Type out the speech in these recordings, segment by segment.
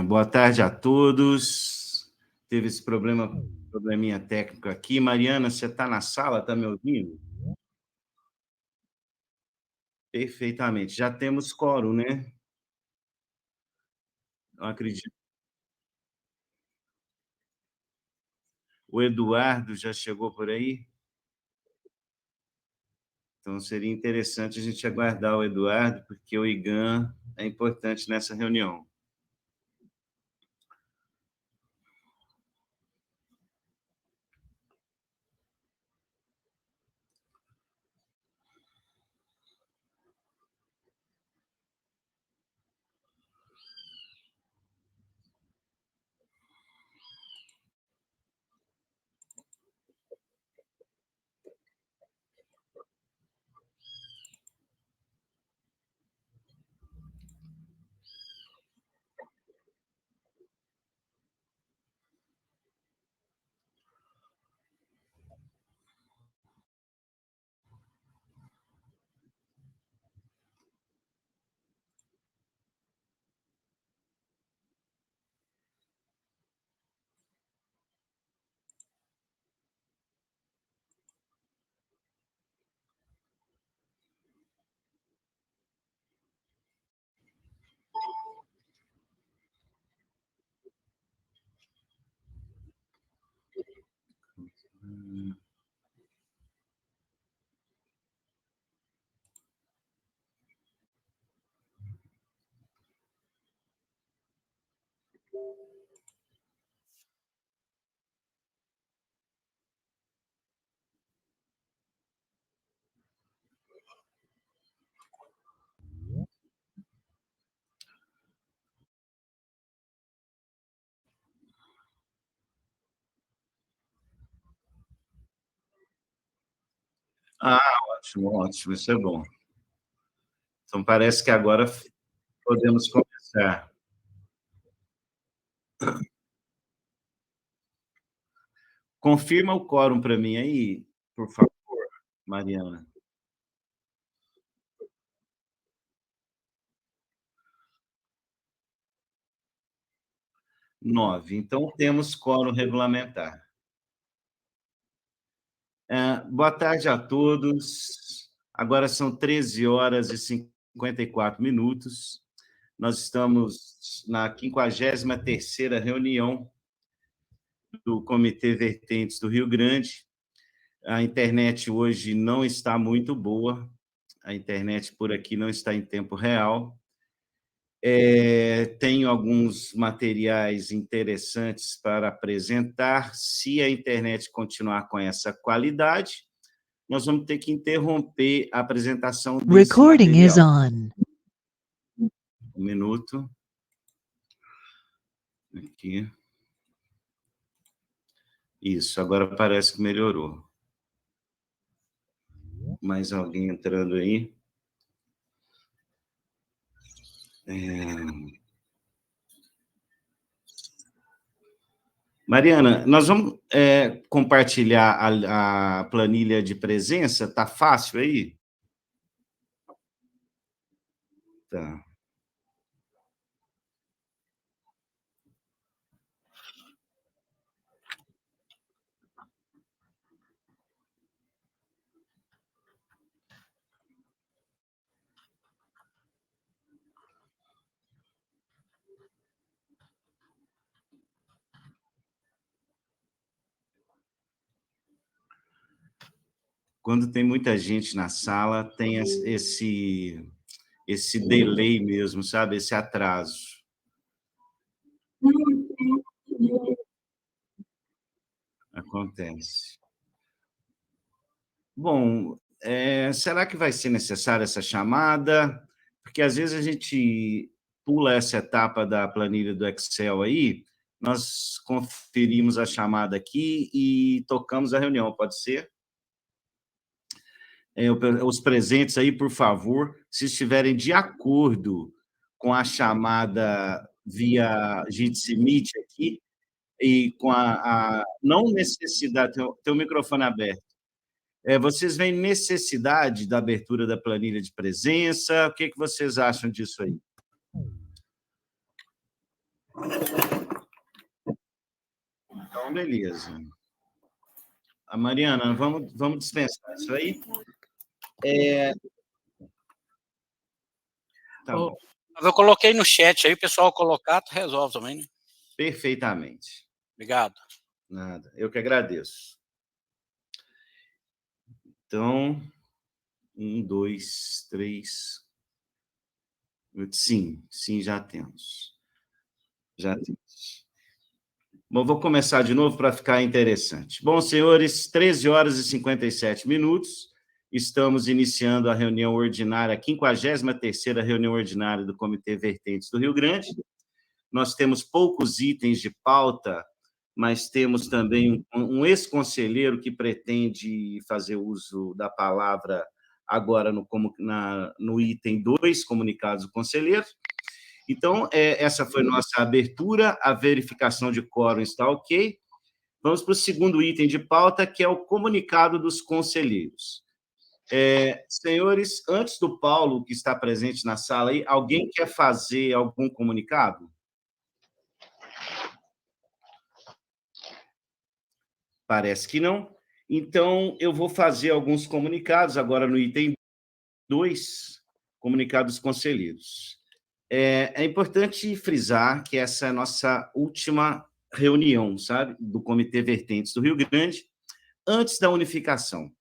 Boa tarde a todos. Teve esse probleminha técnico aqui. Mariana, você está na sala? Está me ouvindo? Perfeitamente. Já temos quórum, né? Eu acredito. O Eduardo já chegou por aí? Então, seria interessante a gente aguardar o Eduardo, porque o IGAN é importante nessa reunião. Ótimo, ótimo. Isso é bom. Então, parece que agora podemos começar. Confirma o quórum para mim aí, por favor, Mariana. 9. Então, temos quórum regulamentar. Boa tarde a todos. Agora são 13 horas e 54 minutos. Nós estamos na 53ª reunião do Comitê Vertentes do Rio Grande. A internet hoje não está muito boa. A internet por aqui não está em tempo real. Tenho alguns materiais interessantes para apresentar. Se a internet continuar com essa qualidade, nós vamos ter que interromper a apresentação desse Recording is material. on. Um minuto. Aqui. Isso, agora parece que melhorou. Mais alguém entrando aí? Mariana, nós vamos compartilhar a planilha de presença? Está fácil aí? Tá. Quando tem muita gente na sala, tem esse delay mesmo, sabe? Esse atraso. Acontece. Bom, será que vai ser necessária essa chamada? Porque às vezes a gente pula essa etapa da planilha do Excel aí, nós conferimos a chamada aqui e tocamos a reunião, pode ser? Os presentes aí, por favor, se estiverem de acordo com a chamada via Jitsi Meet aqui e com a não necessidade... Tem o microfone aberto. Vocês veem necessidade da abertura da planilha de presença? O que vocês acham disso aí? Então, beleza. A Mariana, vamos dispensar isso aí? Tá bom. Eu coloquei no chat aí, o pessoal colocar, tu resolve também, né? Perfeitamente. Obrigado. Nada, eu que agradeço. Então, 1, 2, 3. Sim, já temos. Já temos. Bom, vou começar de novo para ficar interessante. Bom, senhores, 13 horas e 57 minutos. Estamos iniciando a reunião ordinária, a 53ª reunião ordinária do Comitê Vertentes do Rio Grande. Nós temos poucos itens de pauta, mas temos também um ex-conselheiro que pretende fazer uso da palavra agora no item 2, comunicados do conselheiro. Então, essa foi nossa abertura, a verificação de quórum está ok. Vamos para o segundo item de pauta, que é o comunicado dos conselheiros. Senhores, antes do Paulo, que está presente na sala aí, alguém quer fazer algum comunicado? Parece que não. Então, eu vou fazer alguns comunicados agora no item 2, comunicados dos conselheiros. É importante frisar que essa é a nossa última reunião, sabe, do Comitê Vertentes do Rio Grande, antes da unificação.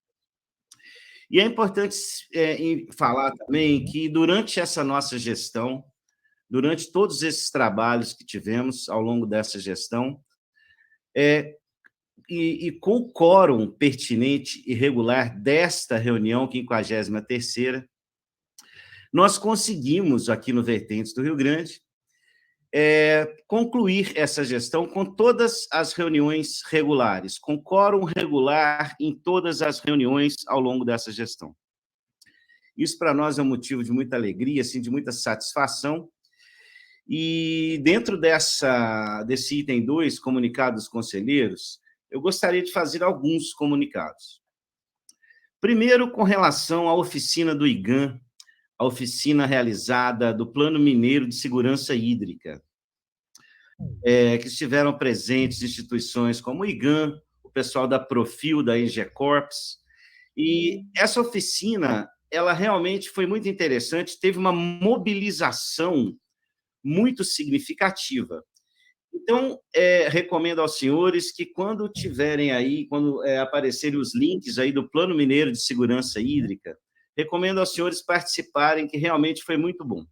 E é importante falar também que, durante essa nossa gestão, durante todos esses trabalhos que tivemos ao longo dessa gestão, e com o quórum pertinente e regular desta reunião, 53ª, nós conseguimos, aqui no Vertentes do Rio Grande, concluir essa gestão com todas as reuniões regulares, com quórum regular em todas as reuniões ao longo dessa gestão. Isso, para nós, é um motivo de muita alegria, assim, de muita satisfação. E, dentro desse item 2, comunicado dos conselheiros, eu gostaria de fazer alguns comunicados. Primeiro, com relação à oficina do IGAM, a oficina realizada do Plano Mineiro de Segurança Hídrica, que estiveram presentes instituições como o IGAM, o pessoal da Profil, da EGECorps, e essa oficina, ela realmente foi muito interessante, teve uma mobilização muito significativa. Então, recomendo aos senhores que, quando tiverem aí, quando aparecerem os links aí do Plano Mineiro de Segurança Hídrica, recomendo aos senhores participarem, que realmente foi muito bom.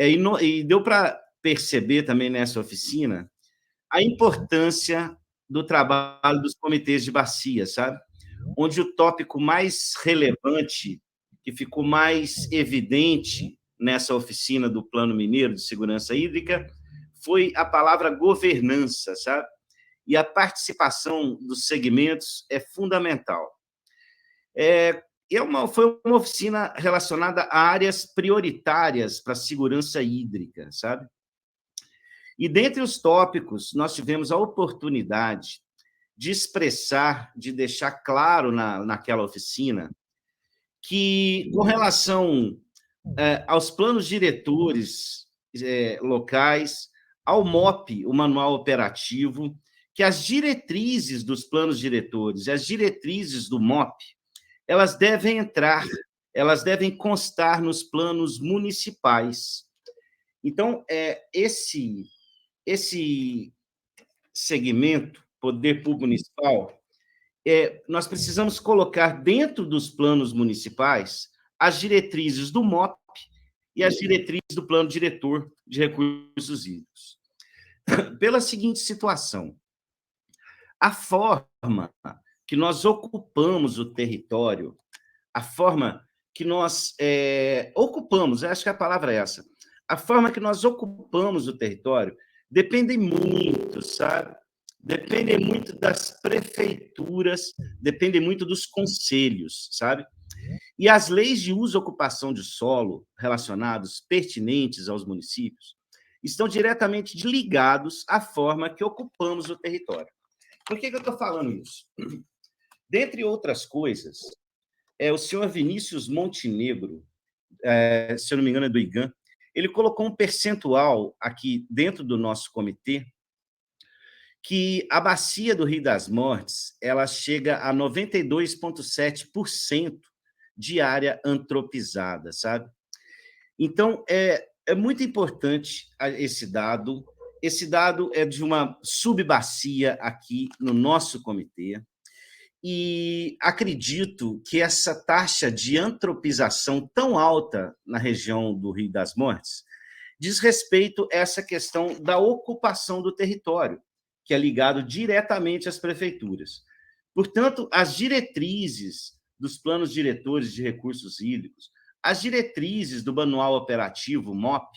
E deu para perceber também nessa oficina a importância do trabalho dos comitês de bacia, sabe? Onde o tópico mais relevante, que ficou mais evidente nessa oficina do Plano Mineiro de Segurança Hídrica, foi a palavra governança, sabe? E a participação dos segmentos é fundamental. Foi uma oficina relacionada a áreas prioritárias para a segurança hídrica, sabe? E, dentre os tópicos, nós tivemos a oportunidade de expressar, de deixar claro naquela oficina, que, com relação aos planos diretores locais, ao MOP, o Manual Operativo, que as diretrizes dos planos diretores e as diretrizes do MOP, elas devem constar nos planos municipais. Então, esse segmento, poder público municipal, nós precisamos colocar dentro dos planos municipais as diretrizes do MOP e as diretrizes do Plano Diretor de Recursos Hídricos. Pela seguinte situação: a forma que nós ocupamos o território, a forma que nós ocupamos, acho que a palavra é essa, a forma que nós ocupamos o território depende muito, sabe? Depende muito das prefeituras, depende muito dos conselhos, sabe? E as leis de uso e ocupação de solo relacionados, pertinentes aos municípios, estão diretamente ligados à forma que ocupamos o território. Por que eu estou falando isso? Dentre outras coisas, o senhor Vinícius Montenegro, se eu não me engano é do IGAM, ele colocou um percentual aqui dentro do nosso comitê, que a bacia do Rio das Mortes ela chega a 92,7% de área antropizada, sabe? Então, é muito importante esse dado. Esse dado é de uma subbacia aqui no nosso comitê, e acredito que essa taxa de antropização tão alta na região do Rio das Mortes diz respeito a essa questão da ocupação do território, que é ligado diretamente às prefeituras. Portanto, as diretrizes dos planos diretores de recursos hídricos, as diretrizes do Manual Operativo, MOP,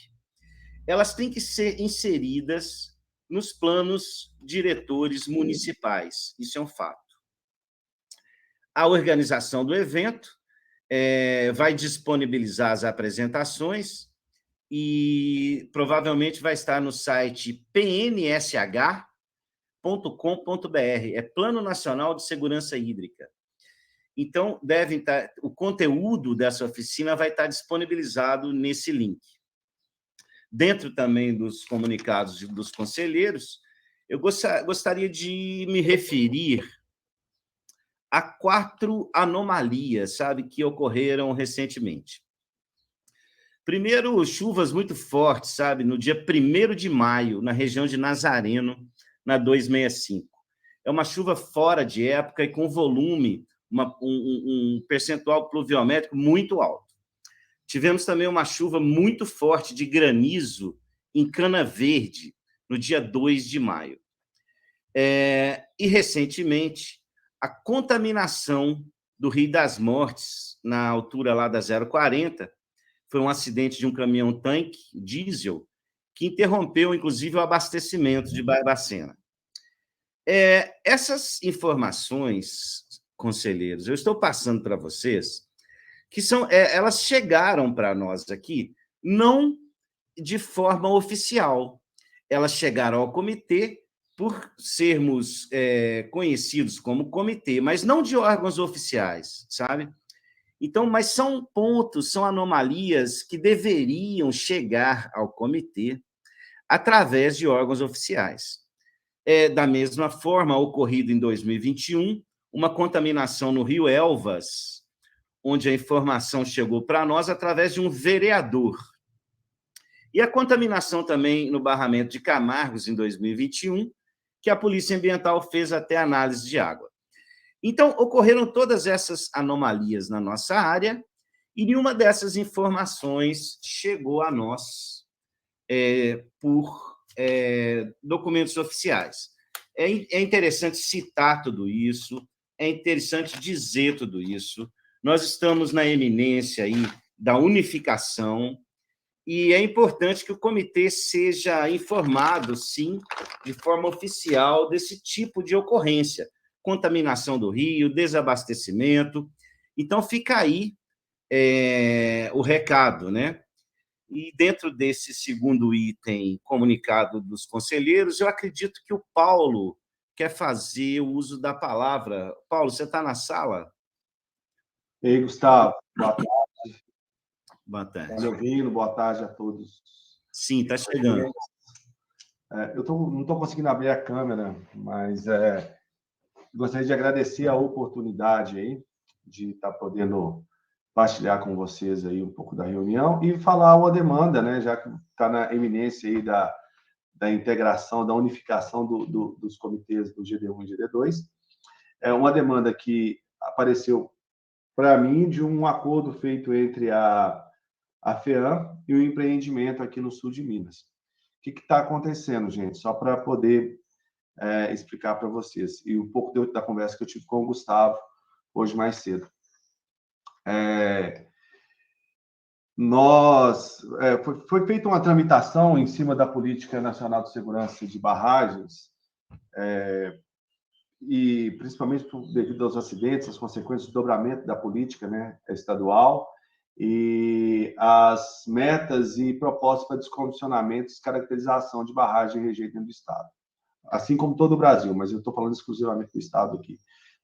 elas têm que ser inseridas nos planos diretores municipais. Isso é um fato. A organização do evento vai disponibilizar as apresentações e provavelmente vai estar no site pnsh.com.br, é Plano Nacional de Segurança Hídrica. Então, o conteúdo dessa oficina vai estar disponibilizado nesse link. Dentro também dos comunicados dos conselheiros, eu gostaria de me referir a 4 anomalias, sabe, que ocorreram recentemente. Primeiro, chuvas muito fortes, sabe, no dia 1º de maio, na região de Nazareno, na 265. É uma chuva fora de época e com volume, um percentual pluviométrico muito alto. Tivemos também uma chuva muito forte de granizo em Cana Verde, no dia 2 de maio. E, recentemente, a contaminação do Rio das Mortes, na altura lá da 040, foi um acidente de um caminhão-tanque diesel que interrompeu, inclusive, o abastecimento de Barbacena. Essas informações, conselheiros, eu estou passando para vocês, que elas chegaram para nós aqui, não de forma oficial. Elas chegaram ao comitê por sermos conhecidos como comitê, mas não de órgãos oficiais, sabe? Então, mas são pontos, são anomalias que deveriam chegar ao comitê através de órgãos oficiais. Da mesma forma, ocorrido em 2021, uma contaminação no Rio Elvas, onde a informação chegou para nós através de um vereador. E a contaminação também no barramento de Camargos, em 2021, que a Polícia Ambiental fez até análise de água. Então, ocorreram todas essas anomalias na nossa área, e nenhuma dessas informações chegou a nós por documentos oficiais. É interessante citar tudo isso, é interessante dizer tudo isso. Nós estamos na eminência aí da unificação, e é importante que o comitê seja informado, sim, de forma oficial desse tipo de ocorrência, contaminação do rio, desabastecimento. Então, fica aí o recado, né? E dentro desse segundo item, comunicado dos conselheiros, eu acredito que o Paulo quer fazer o uso da palavra. Paulo, você está na sala? Ei, Gustavo, boa tarde. Boa tarde. Está me ouvindo? Boa tarde a todos. Sim, está chegando. Eu não estou conseguindo abrir a câmera, mas gostaria de agradecer a oportunidade aí de estar podendo partilhar com vocês aí um pouco da reunião e falar uma demanda, né, já que está na eminência aí da integração, da unificação dos comitês do GD1 e GD2. É uma demanda que apareceu para mim de um acordo feito entre a FEAM e o empreendimento aqui no sul de Minas. O que está acontecendo, gente? Só para poder explicar para vocês. E um pouco da conversa que eu tive com o Gustavo hoje mais cedo. Foi feita uma tramitação em cima da Política Nacional de Segurança de Barragens, e principalmente devido aos acidentes, as consequências do dobramento da política, né, estadual, e as metas e propostas para descondicionamento e descaracterização de barragem e rejeito dentro do Estado. Assim como todo o Brasil, mas eu estou falando exclusivamente do Estado aqui,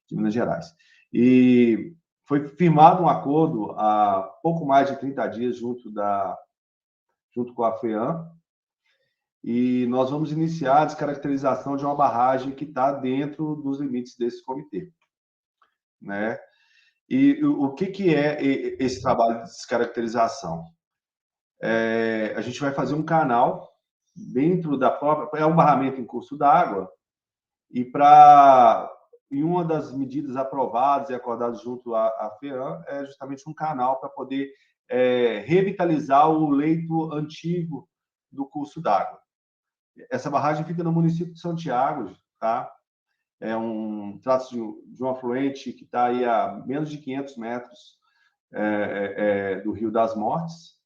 de Minas Gerais. E foi firmado um acordo há pouco mais de 30 dias junto da junto com a FEAM, e nós vamos iniciar a descaracterização de uma barragem que está dentro dos limites desse comitê, né? E o que é esse trabalho de descaracterização? A gente vai fazer um canal dentro da própria... É um barramento em curso d'água, e uma das medidas aprovadas e acordadas junto à FEAM é justamente um canal para poder revitalizar o leito antigo do curso d'água. Essa barragem fica no município de Santiago, tá? Trata-se de um afluente que está aí a menos de 500 metros do Rio das Mortes.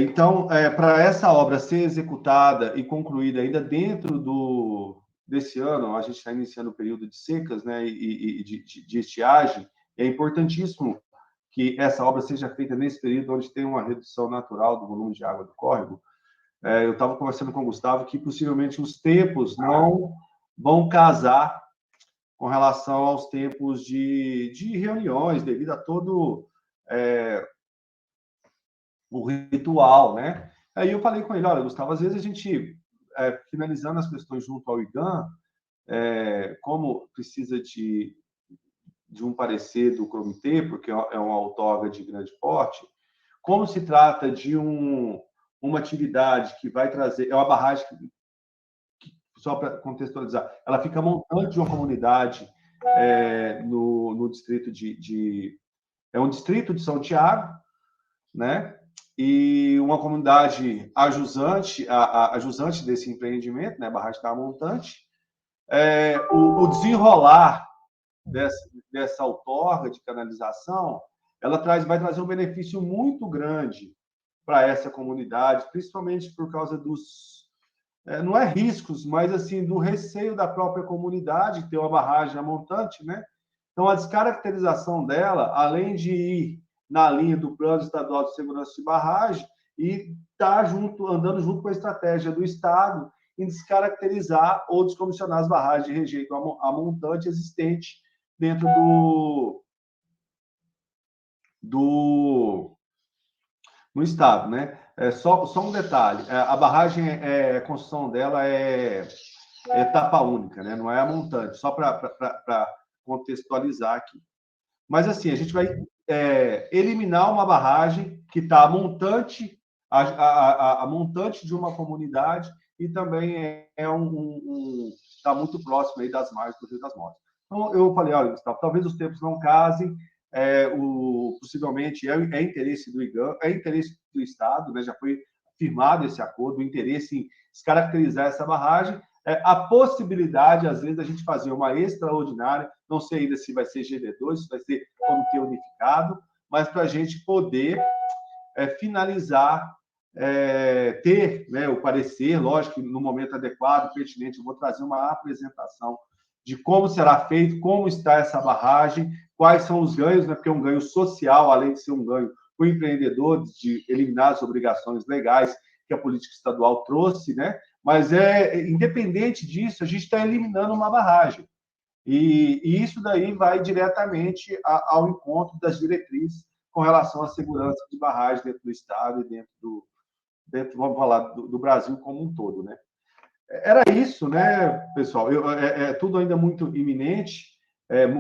Então, para essa obra ser executada e concluída ainda dentro desse ano, a gente está iniciando o período de secas, né, e de estiagem, é importantíssimo que essa obra seja feita nesse período onde tem uma redução natural do volume de água do córrego. Eu estava conversando com o Gustavo que possivelmente os tempos não vão casar com relação aos tempos de reuniões, devido a todo o ritual, né? Aí eu falei com ele, olha, Gustavo, às vezes a gente, finalizando as questões junto ao IGAM, como precisa de um parecer do comitê, porque é uma outorga de grande porte, como se trata de uma atividade que vai trazer... É uma barragem que, só para contextualizar, ela fica montante de uma comunidade no distrito é um distrito de São Tiago, né? E uma comunidade ajusante desse empreendimento, né? A barragem da montante. O desenrolar dessa outorga de canalização, ela vai trazer um benefício muito grande para essa comunidade, principalmente por causa dos... não é riscos, mas assim do receio da própria comunidade ter uma barragem a montante, né? Então, a descaracterização dela, além de ir na linha do Plano Estadual de Segurança de Barragem e estar andando junto com a estratégia do Estado em descaracterizar ou descomissionar as barragens de rejeito a montante existente dentro no Estado, né? Só um detalhe, a barragem, a construção dela é etapa única, né? Não é a montante, só para contextualizar aqui. Mas, assim, a gente vai eliminar uma barragem que está montante, a montante de uma comunidade e também está muito próximo aí das margens do Rio das Mortes. Então, eu falei, olha, Gustavo, talvez os tempos não casem, possivelmente é interesse do IGAM, é interesse do Estado, né? Já foi firmado esse acordo, o interesse em descaracterizar essa barragem, a possibilidade, às vezes, da gente fazer uma extraordinária, não sei ainda se vai ser GD2, se vai ser comitê unificado, mas para a gente poder finalizar, ter, né, o parecer, lógico que no momento adequado, pertinente, eu vou trazer uma apresentação de como será feito, como está essa barragem, quais são os ganhos, né, porque é um ganho social, além de ser um ganho para o empreendedor, de eliminar as obrigações legais que a política estadual trouxe, né? Mas, independente disso, a gente está eliminando uma barragem. E isso daí vai diretamente ao encontro das diretrizes com relação à segurança de barragem dentro do Estado e dentro vamos falar, do Brasil como um todo, né? Era isso, né, pessoal? É tudo ainda muito iminente,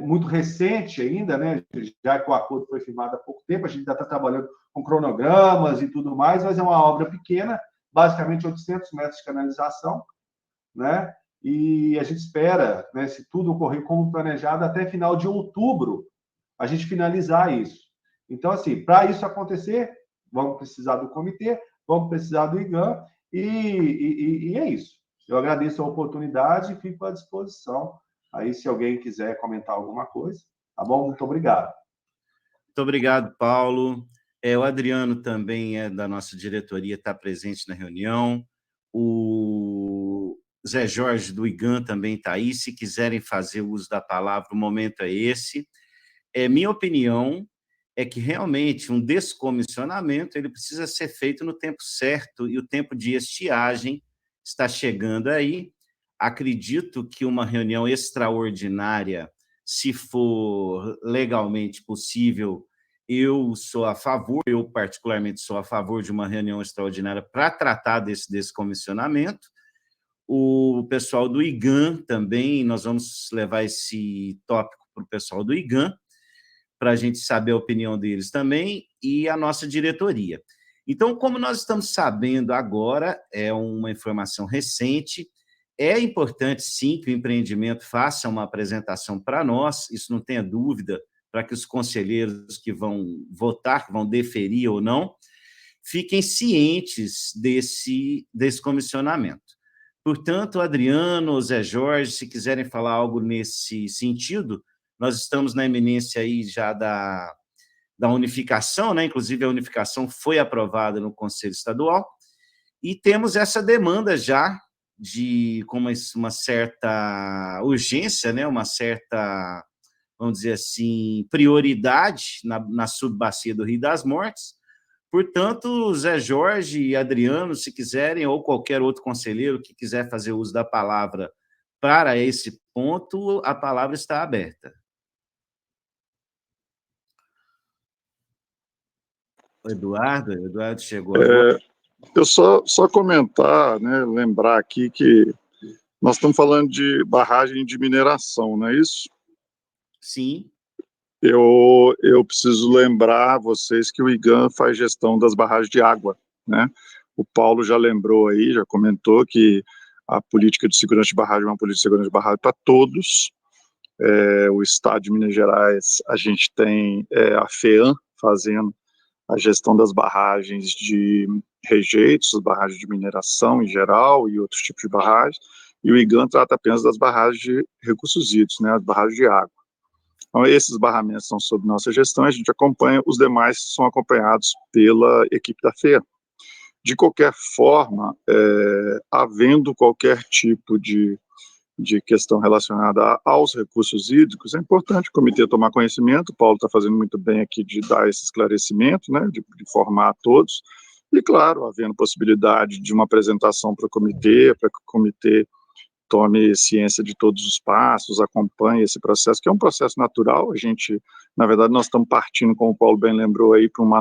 muito recente ainda, né? Já que o acordo foi firmado há pouco tempo, a gente ainda está trabalhando com cronogramas e tudo mais, mas é uma obra pequena, basicamente 800 metros de canalização, né? E a gente espera, né, se tudo ocorrer como planejado, até final de outubro, a gente finalizar isso. Então, assim, para isso acontecer, vamos precisar do comitê, vamos precisar do IGAM, e é isso. Eu agradeço a oportunidade e fico à disposição. Aí, se alguém quiser comentar alguma coisa, tá bom? Muito obrigado. Muito obrigado, Paulo. O Adriano também é da nossa diretoria, está presente na reunião. O Zé Jorge, do IGAM, também está aí. Se quiserem fazer uso da palavra, o momento é esse. Minha opinião é que, realmente, um descomissionamento ele precisa ser feito no tempo certo, e o tempo de estiagem está chegando aí. Acredito que uma reunião extraordinária, se for legalmente possível, eu sou a favor, eu particularmente sou a favor de uma reunião extraordinária para tratar desse comissionamento. O pessoal do IGAM também, nós vamos levar esse tópico para o pessoal do IGAM, para a gente saber a opinião deles também, e a nossa diretoria. Então, como nós estamos sabendo agora, é uma informação recente, é importante, sim, que o empreendimento faça uma apresentação para nós, isso não tenha dúvida, para que os conselheiros que vão votar, que vão deferir ou não, fiquem cientes desse comissionamento. Portanto, Adriano, Zé Jorge, se quiserem falar algo nesse sentido, nós estamos na iminência aí já da unificação, né? Inclusive a unificação foi aprovada no Conselho Estadual, e temos essa demanda já com uma certa urgência, né? Uma certa, vamos dizer assim, prioridade na subbacia do Rio das Mortes. Portanto, Zé Jorge e Adriano, se quiserem, ou qualquer outro conselheiro que quiser fazer uso da palavra para esse ponto, a palavra está aberta. O Eduardo chegou agora. Eu só comentar, né, lembrar aqui que nós estamos falando de barragem de mineração, não é isso? Sim. Eu preciso lembrar vocês que o IGAM faz gestão das barragens de água, né? O Paulo já lembrou aí, já comentou que a política de segurança de barragem é uma política de segurança de barragem para todos. O Estado de Minas Gerais, a gente tem a FEAM fazendo a gestão das barragens de rejeitos, as barragens de mineração em geral e outros tipos de barragens, e o IGAM trata apenas das barragens de recursos hídricos, né, as barragens de água. Então, esses barramentos são sob nossa gestão, a gente acompanha, os demais são acompanhados pela equipe da FEA. De qualquer forma, havendo qualquer tipo de questão relacionada aos recursos hídricos, é importante o comitê tomar conhecimento. O Paulo está fazendo muito bem aqui de dar esse esclarecimento, né, de informar a todos, e claro, havendo possibilidade de uma apresentação para o comitê, para que o comitê tome ciência de todos os passos, acompanhe esse processo, que é um processo natural. A gente, na verdade, nós estamos partindo, como o Paulo bem lembrou aí, para uma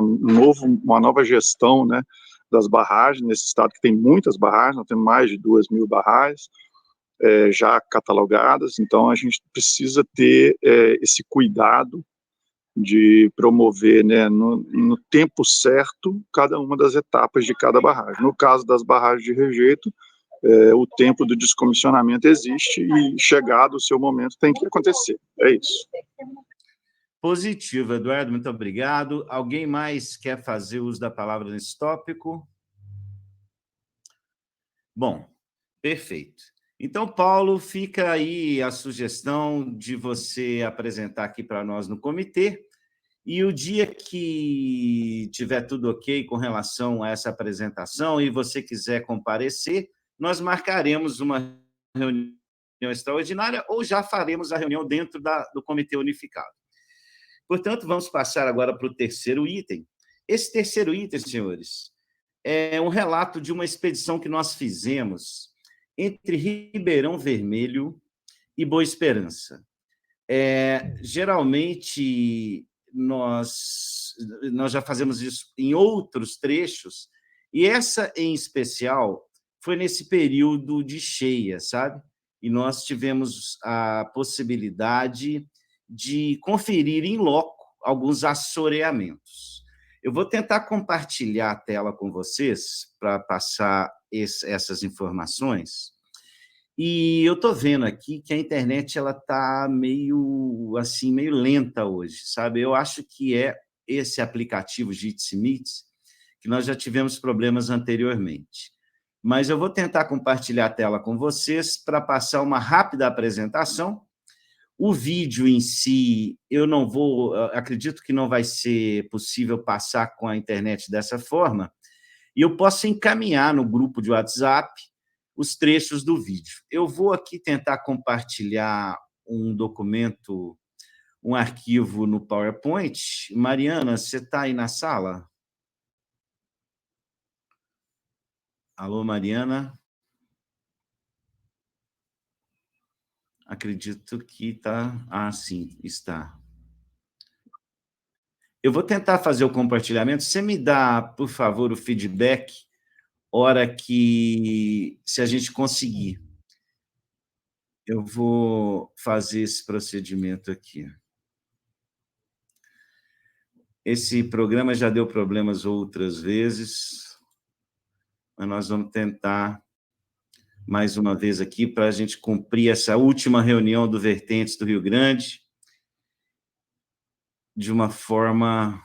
nova gestão, né, das barragens, nesse estado que tem muitas barragens, nós temos mais de 2.000 barragens, já catalogadas, então a gente precisa ter esse cuidado de promover, né, no tempo certo, cada uma das etapas de cada barragem. No caso das barragens de rejeito, o tempo do descomissionamento existe e, chegado o seu momento, tem que acontecer. É isso. Positivo, Eduardo, muito obrigado. Alguém mais quer fazer uso da palavra nesse tópico? Bom, perfeito. Então, Paulo, fica aí a sugestão de você apresentar aqui para nós no comitê, e o dia que tiver tudo ok com relação a essa apresentação e você quiser comparecer, nós marcaremos uma reunião extraordinária ou já faremos a reunião dentro do Comitê Unificado. Portanto, vamos passar agora para o terceiro item. Esse terceiro item, senhores, é um relato de uma expedição que nós fizemos entre Ribeirão Vermelho e Boa Esperança. Geralmente, nós já fazemos isso em outros trechos, e essa, em especial, foi nesse período de cheia, sabe? E nós tivemos a possibilidade de conferir em loco alguns assoreamentos. Eu vou tentar compartilhar a tela com vocês para passar essas informações. E eu estou vendo aqui que a internet ela está meio lenta hoje, sabe? Eu acho que é esse aplicativo Jitsi Meets, que nós já tivemos problemas anteriormente. Mas eu vou tentar compartilhar a tela com vocês para passar uma rápida apresentação. O vídeo em si, eu não vou, acredito que não vai ser possível passar com a internet dessa forma, e eu posso encaminhar no grupo de WhatsApp os trechos do vídeo. Eu vou aqui tentar compartilhar um documento, um arquivo no PowerPoint. Mariana, você está aí na sala? Alô, Mariana? Acredito que está... Ah, sim, está. Eu vou tentar fazer o compartilhamento. Você me dá, por favor, o feedback, se a gente conseguir. Eu vou fazer esse procedimento aqui. Esse programa já deu problemas outras vezes, mas nós vamos tentar mais uma vez aqui para a gente cumprir essa última reunião do Vertentes do Rio Grande de uma forma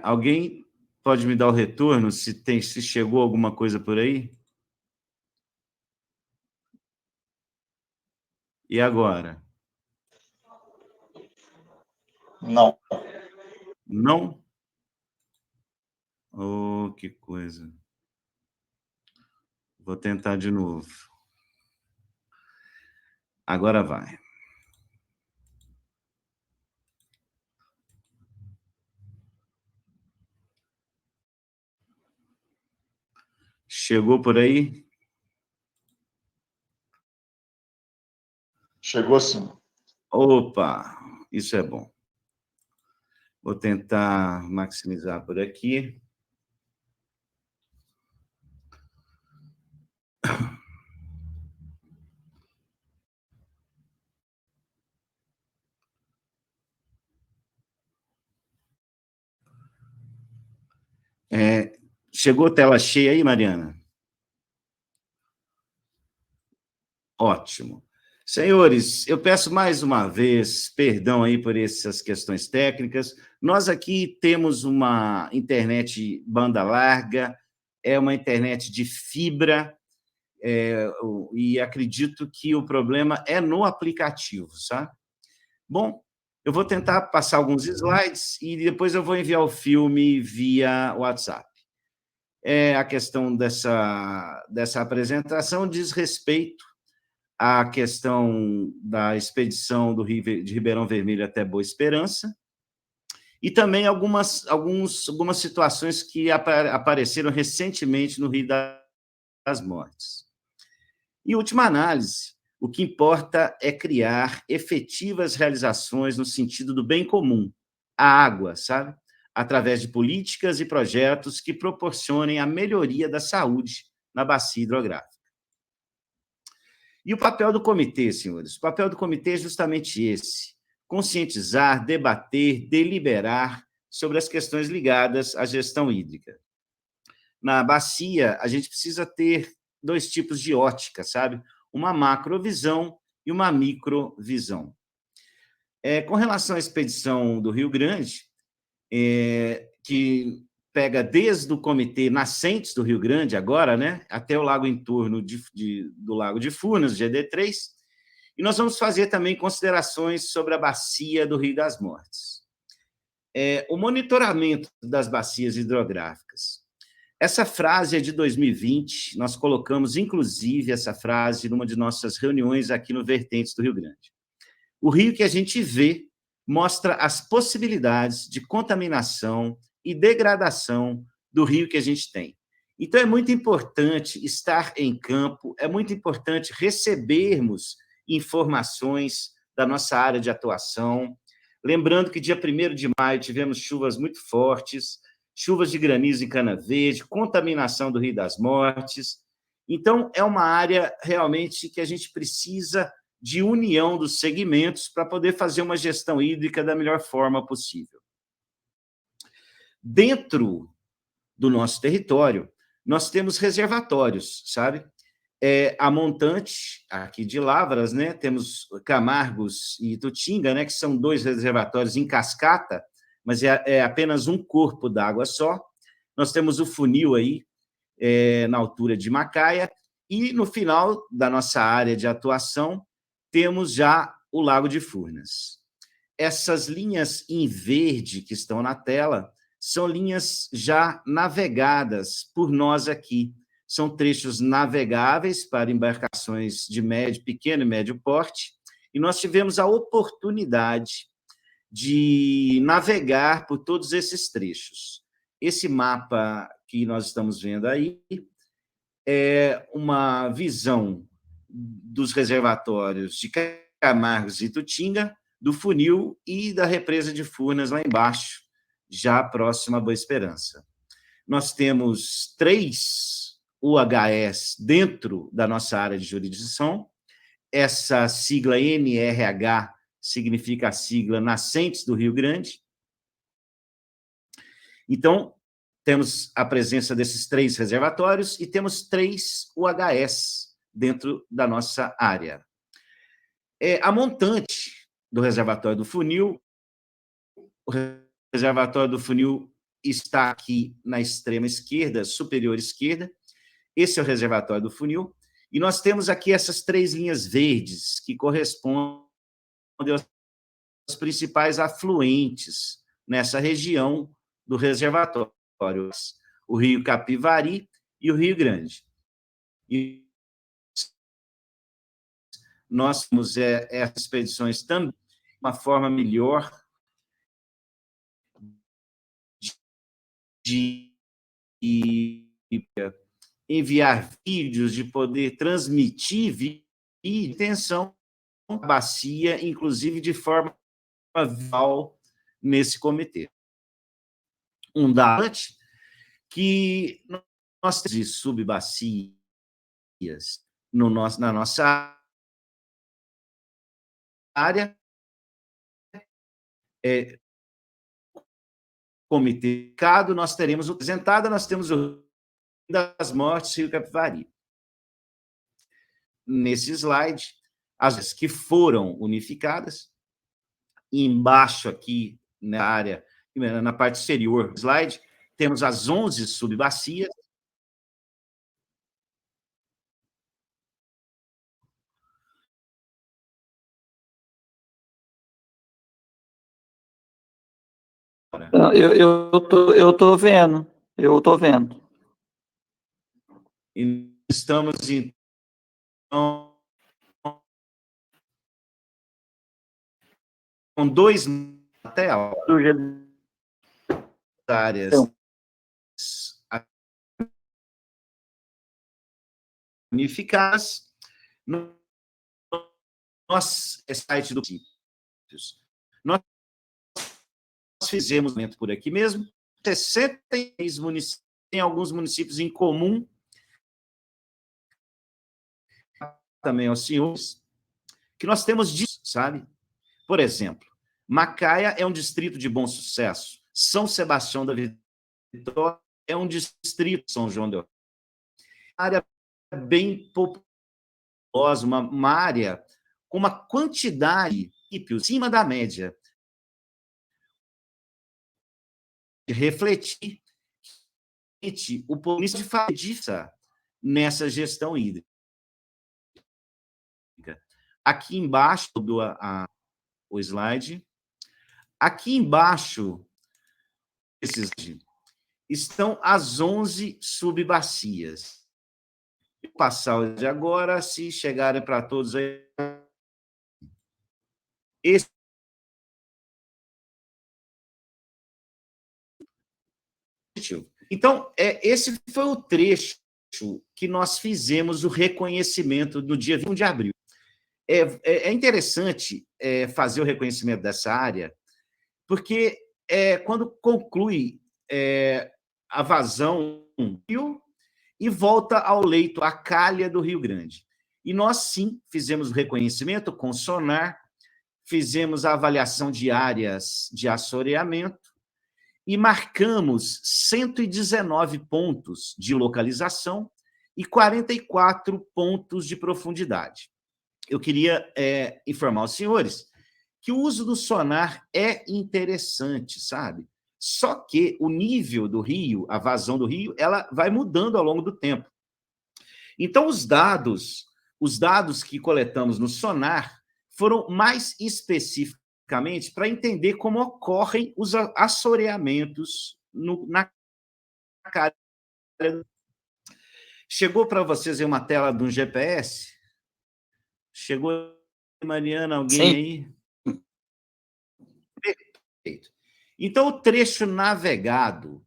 alguém pode me dar o retorno se chegou alguma coisa por aí? E agora? Não. Não? Oh, que coisa. Vou tentar de novo. Agora vai. Chegou por aí? Chegou sim. Opa, isso é bom. Vou tentar maximizar por aqui. Chegou tela cheia aí, Mariana? Ótimo. Senhores, eu peço mais uma vez perdão aí por essas questões técnicas. Nós aqui temos uma internet banda larga, é uma internet de fibra, e acredito que o problema é no aplicativo, sabe? Bom, eu vou tentar passar alguns slides e depois eu vou enviar o filme via WhatsApp. A questão dessa apresentação diz respeito à questão da expedição de Ribeirão Vermelho até Boa Esperança, e também algumas situações que apareceram recentemente no Rio das Mortes. Em última análise, O que importa é criar efetivas realizações no sentido do bem comum, a água, sabe? Através de políticas e projetos que proporcionem a melhoria da saúde na bacia hidrográfica. E o papel do comitê, senhores? O papel do comitê é justamente esse: conscientizar, debater, deliberar sobre as questões ligadas à gestão hídrica. Na bacia, a gente precisa ter dois tipos de ótica, sabe? Uma macrovisão e uma microvisão. Com relação à expedição do Rio Grande, que pega desde o comitê Nascentes do Rio Grande, agora, né, até o lago em torno do Lago de Furnas, GD3, e nós vamos fazer também considerações sobre a bacia do Rio das Mortes. O monitoramento das bacias hidrográficas. Essa frase é de 2020, nós colocamos, inclusive, essa frase numa de nossas reuniões aqui no Vertentes do Rio Grande. O rio que a gente vê mostra as possibilidades de contaminação e degradação do rio que a gente tem. Então, é muito importante estar em campo, é muito importante recebermos informações da nossa área de atuação. Lembrando que dia 1º de maio tivemos chuvas muito fortes, chuvas de granizo em Cana Verde, contaminação do Rio das Mortes. Então, é uma área realmente que a gente precisa de união dos segmentos para poder fazer uma gestão hídrica da melhor forma possível. Dentro do nosso território, nós temos reservatórios, sabe? A montante, aqui de Lavras, né? Temos Camargos e Itutinga, né? Que são 2 reservatórios em cascata, mas é apenas um corpo d'água só. Nós temos o funil aí, na altura de Macaia, e no final da nossa área de atuação, temos já o Lago de Furnas. Essas linhas em verde que estão na tela são linhas já navegadas por nós aqui. São trechos navegáveis para embarcações de pequeno e médio porte, e nós tivemos a oportunidade de navegar por todos esses trechos. Esse mapa que nós estamos vendo aí é uma visão dos reservatórios de Camargos e Itutinga, do funil e da represa de Furnas lá embaixo, já próxima à Boa Esperança. Nós temos 3 UHS dentro da nossa área de jurisdição. Essa sigla NRH significa a sigla Nascentes do Rio Grande. Então, temos a presença desses 3 reservatórios e temos 3 UHS dentro da nossa área. A montante do reservatório do funil, o reservatório do funil está aqui na extrema esquerda, superior esquerda. Esse é o reservatório do funil. E nós temos aqui essas 3 linhas verdes, que correspondem aos principais afluentes nessa região do reservatório, o Rio Capivari e o Rio Grande. E nós temos essas expedições também uma forma melhor de enviar vídeos, de poder transmitir e atenção à bacia, inclusive de forma visual nesse comitê. Um dado que nós temos de subbacias na nossa área, comitê, nós teremos o apresentado, nós temos o Rio das Mortes e o Capivari. Nesse slide, as que foram unificadas, e embaixo aqui na área, na parte exterior do slide, temos as 11 subbacias. Eu tô vendo. E estamos, então, com 2 até áreas unificadas. Nós nosso site do municípios. Nós fizemos por aqui mesmo, 66 municípios, tem alguns municípios em comum, também aos senhores, que nós temos disso, sabe? Por exemplo, Macaia é um distrito de Bom Sucesso, São Sebastião da Vitória é um distrito de São João del Rei. Uma área bem populosa, uma área com uma quantidade acima da média. Refletir o polícia de fadiça nessa gestão hídrica. Aqui embaixo o slide, aqui embaixo estão as 11 subbacias. Vou passar de agora, se chegarem para todos aí. Então, esse foi o trecho que nós fizemos o reconhecimento no dia 21 de abril. É interessante fazer o reconhecimento dessa área, porque quando conclui a vazão do rio e volta ao leito, a calha do Rio Grande. E nós, sim, fizemos o reconhecimento com sonar, fizemos a avaliação de áreas de assoreamento e marcamos 119 pontos de localização e 44 pontos de profundidade. Eu queria informar os senhores que o uso do sonar é interessante, sabe? Só que o nível do rio, a vazão do rio, ela vai mudando ao longo do tempo. Então, os dados que coletamos no sonar foram mais especificamente para entender como ocorrem os assoreamentos na cara. Chegou para vocês aí uma tela de um GPS? Chegou, Mariana, alguém Sim. aí? Perfeito. Então, o trecho navegado,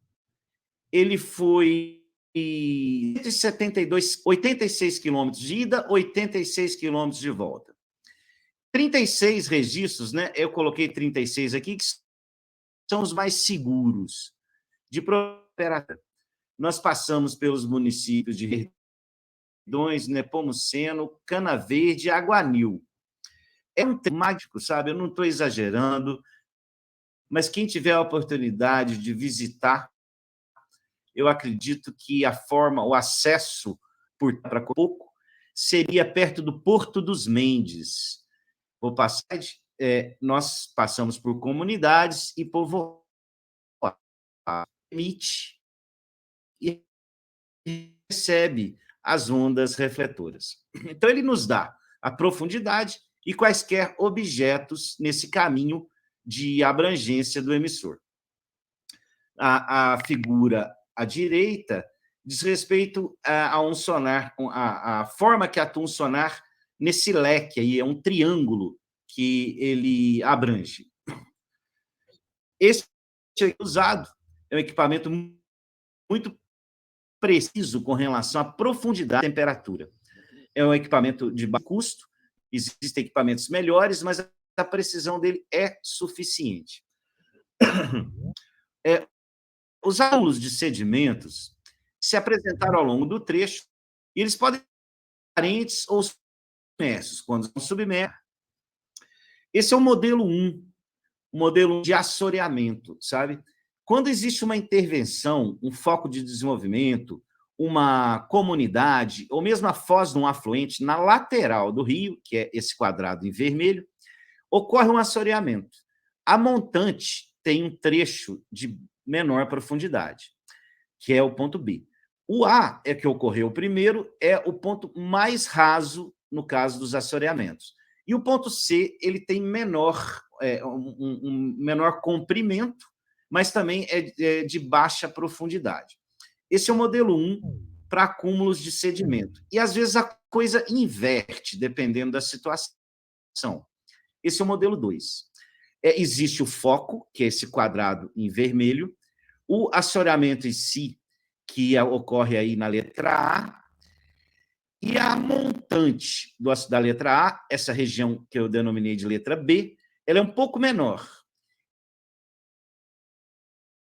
ele foi 86 quilômetros de ida, 86 quilômetros de volta. 36 registros, né? Eu coloquei 36 aqui, que são os mais seguros de operação. Nós passamos pelos municípios de Verdões, Nepomuceno, Cana Verde e Aguanil. É um tema mágico, sabe? Eu não estou exagerando, mas quem tiver a oportunidade de visitar, eu acredito que o acesso para pouco seria perto do Porto dos Mendes. Vou passar, nós passamos por comunidades e povoados, emite e recebe as ondas refletoras. Então, ele nos dá a profundidade e quaisquer objetos nesse caminho de abrangência do emissor. A figura à direita diz respeito a um sonar, a forma que atua um sonar nesse leque aí, é um triângulo que ele abrange. Esse usado é um equipamento muito preciso com relação à profundidade e temperatura. É um equipamento de baixo custo, existem equipamentos melhores, mas a precisão dele é suficiente. Os ângulos de sedimentos se apresentaram ao longo do trecho e eles podem ser aparentes ou submersos. Quando são submersos, esse é o modelo 1, o modelo de assoreamento, sabe? Quando existe uma intervenção, um foco de desenvolvimento, uma comunidade, ou mesmo a foz de um afluente na lateral do rio, que é esse quadrado em vermelho, ocorre um assoreamento. A montante tem um trecho de menor profundidade, que é o ponto B. O A é que ocorreu primeiro, é o ponto mais raso no caso dos assoreamentos. E o ponto C, ele tem um menor comprimento, mas também é de baixa profundidade. Esse é o modelo 1 para acúmulos de sedimento. E, às vezes, a coisa inverte, dependendo da situação. Esse é o modelo 2. Existe o foco, que é esse quadrado em vermelho, o assoreamento em si, que ocorre aí na letra A, e a montante da letra A, essa região que eu denominei de letra B, ela é um pouco menor.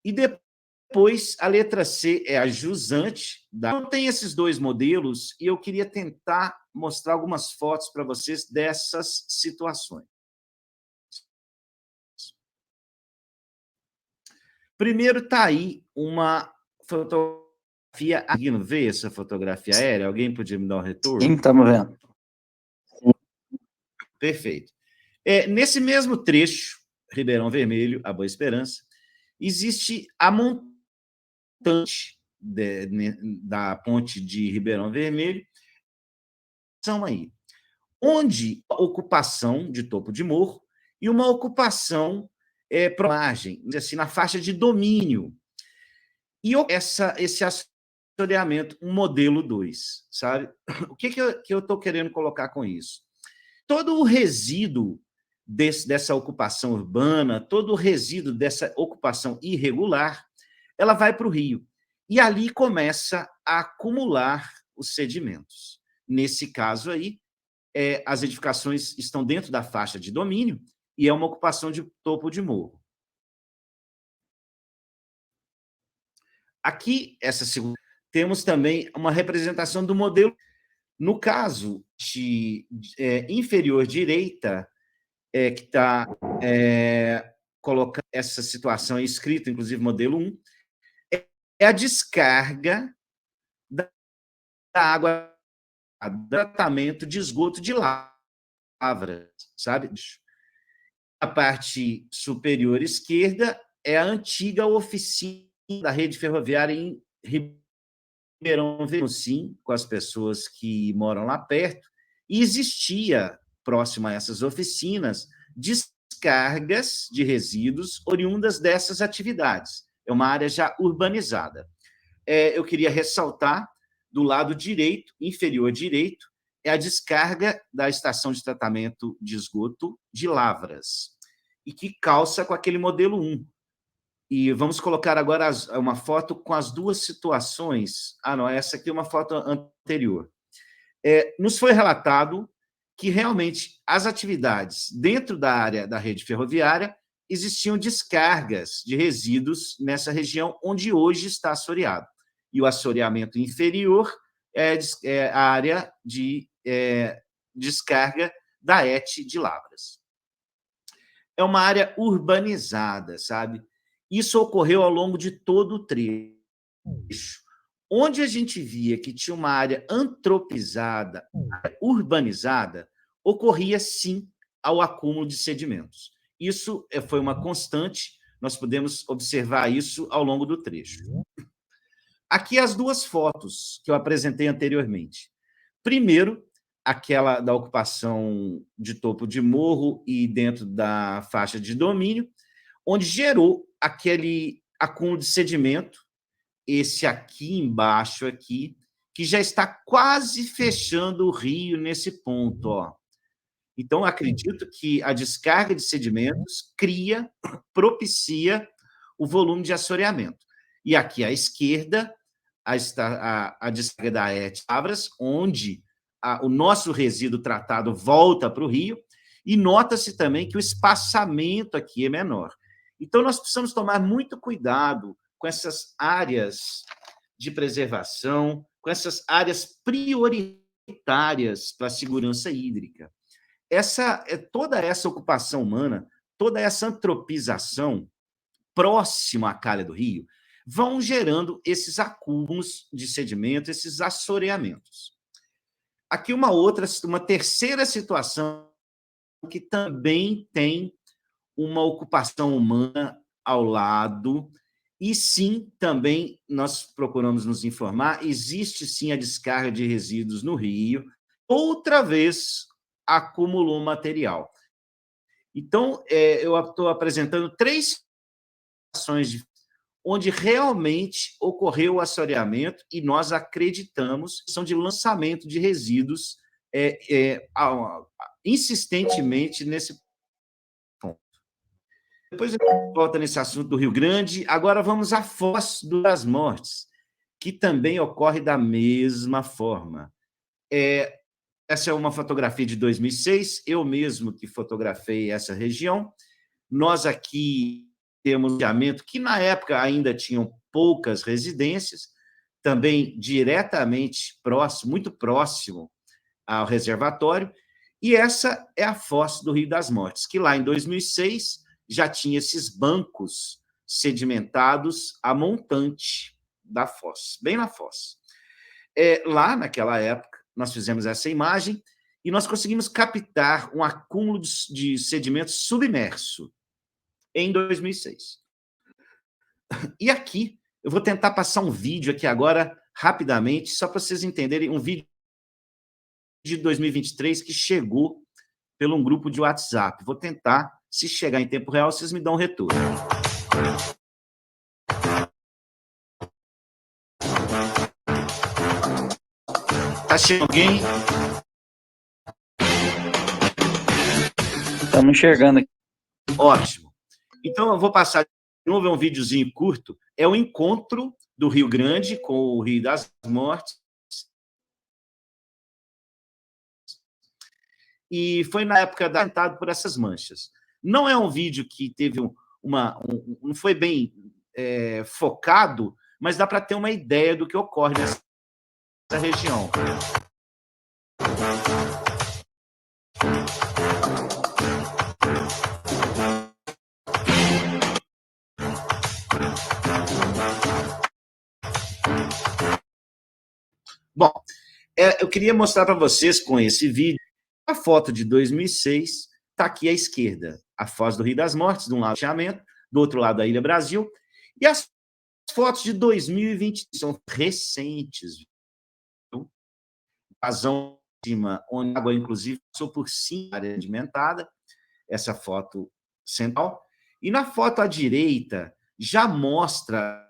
E depois, a letra C é a jusante. Então, tem esses dois modelos, e eu queria tentar mostrar algumas fotos para vocês dessas situações. Primeiro está aí uma fotografia. Conseguindo ver essa fotografia aérea? Alguém podia me dar um retorno? Sim, estamos vendo. Perfeito. Nesse mesmo trecho, Ribeirão Vermelho, a Boa Esperança, existe a montante da ponte de Ribeirão Vermelho, são aí, onde a ocupação de topo de morro e uma ocupação para margem, assim, na faixa de domínio. E esse assoreamento, um modelo 2, sabe? O que eu estou querendo colocar com isso? Todo o resíduo dessa ocupação urbana, todo o resíduo dessa ocupação irregular, ela vai para o rio. E ali começa a acumular os sedimentos. Nesse caso aí, as edificações estão dentro da faixa de domínio e é uma ocupação de topo de morro. Aqui, essa segunda, temos também uma representação do modelo. No caso de inferior direita, que está colocando essa situação escrita, inclusive modelo 1, é a descarga da água, tratamento de esgoto de lavras, sabe? A parte superior esquerda é a antiga oficina da rede ferroviária em Ribeirão Vermelho, sim, com as pessoas que moram lá perto, e existia, próximo a essas oficinas, descargas de resíduos oriundas dessas atividades. É uma área já urbanizada. Eu queria ressaltar, do lado direito, inferior direito, é a descarga da estação de tratamento de esgoto de Lavras, e que calça com aquele modelo 1. E vamos colocar agora uma foto com as duas situações. Não, essa aqui é uma foto anterior. Nos foi relatado que, realmente, as atividades dentro da área da rede ferroviária existiam descargas de resíduos nessa região onde hoje está assoreado. E o assoreamento inferior é a área de descarga da ET de Lavras. É uma área urbanizada, sabe? Isso ocorreu ao longo de todo o trecho. Onde a gente via que tinha uma área antropizada, urbanizada, ocorria, sim, ao acúmulo de sedimentos. Isso foi uma constante, nós podemos observar isso ao longo do trecho. Aqui as duas fotos que eu apresentei anteriormente. Primeiro, aquela da ocupação de topo de morro e dentro da faixa de domínio, onde gerou aquele acúmulo de sedimento, esse aqui embaixo, aqui, que já está quase fechando o rio nesse ponto. Ó. Então, acredito que a descarga de sedimentos propicia o volume de assoreamento. E aqui à esquerda, a descarga da ET Lavras, onde o nosso resíduo tratado volta para o rio, e nota-se também que o espaçamento aqui é menor. Então, nós precisamos tomar muito cuidado com essas áreas de preservação, com essas áreas prioritárias para a segurança hídrica. Toda essa ocupação humana, toda essa antropização próxima à calha do rio, vão gerando esses acúmulos de sedimento, esses assoreamentos. Aqui uma terceira situação que também tem uma ocupação humana ao lado, e sim, também nós procuramos nos informar, existe sim a descarga de resíduos no rio, outra vez acumulou material. Então, eu estou apresentando 3 situações onde realmente ocorreu o assoreamento e nós acreditamos que são de lançamento de resíduos insistentemente nesse ponto. Depois a gente volta nesse assunto do Rio Grande. Agora vamos à Foz das Mortes, que também ocorre da mesma forma. Essa é uma fotografia de 2006, eu mesmo que fotografei essa região. Nós aqui temos um loteamento que, na época, ainda tinham poucas residências, também diretamente próximo, muito próximo ao reservatório, e essa é a Foz do Rio das Mortes, que lá em 2006 já tinha esses bancos sedimentados a montante da foz, bem na foz. Lá, naquela época, nós fizemos essa imagem e nós conseguimos captar um acúmulo de sedimento submerso em 2006. E aqui, eu vou tentar passar um vídeo aqui agora, rapidamente, só para vocês entenderem, um vídeo de 2023 que chegou pelo um grupo de WhatsApp. Vou tentar, se chegar em tempo real, vocês me dão um retorno. Tá chegando alguém? Estamos enxergando aqui. Ótimo. Então, eu vou passar de novo, é um videozinho curto. É o encontro do Rio Grande com o Rio das Mortes. E foi na época tentado por essas manchas. Não é um vídeo que teve não foi bem focado, mas dá para ter uma ideia do que ocorre nessa região. Bom, eu queria mostrar para vocês com esse vídeo a foto de 2006, está aqui à esquerda, a Foz do Rio das Mortes, de um lado o loteamento, do outro lado a Ilha Brasil, e as fotos de 2020 são recentes. Vazão de cima, onde a água, inclusive, passou por cima da área sedimentada, essa foto central. E na foto à direita, já mostra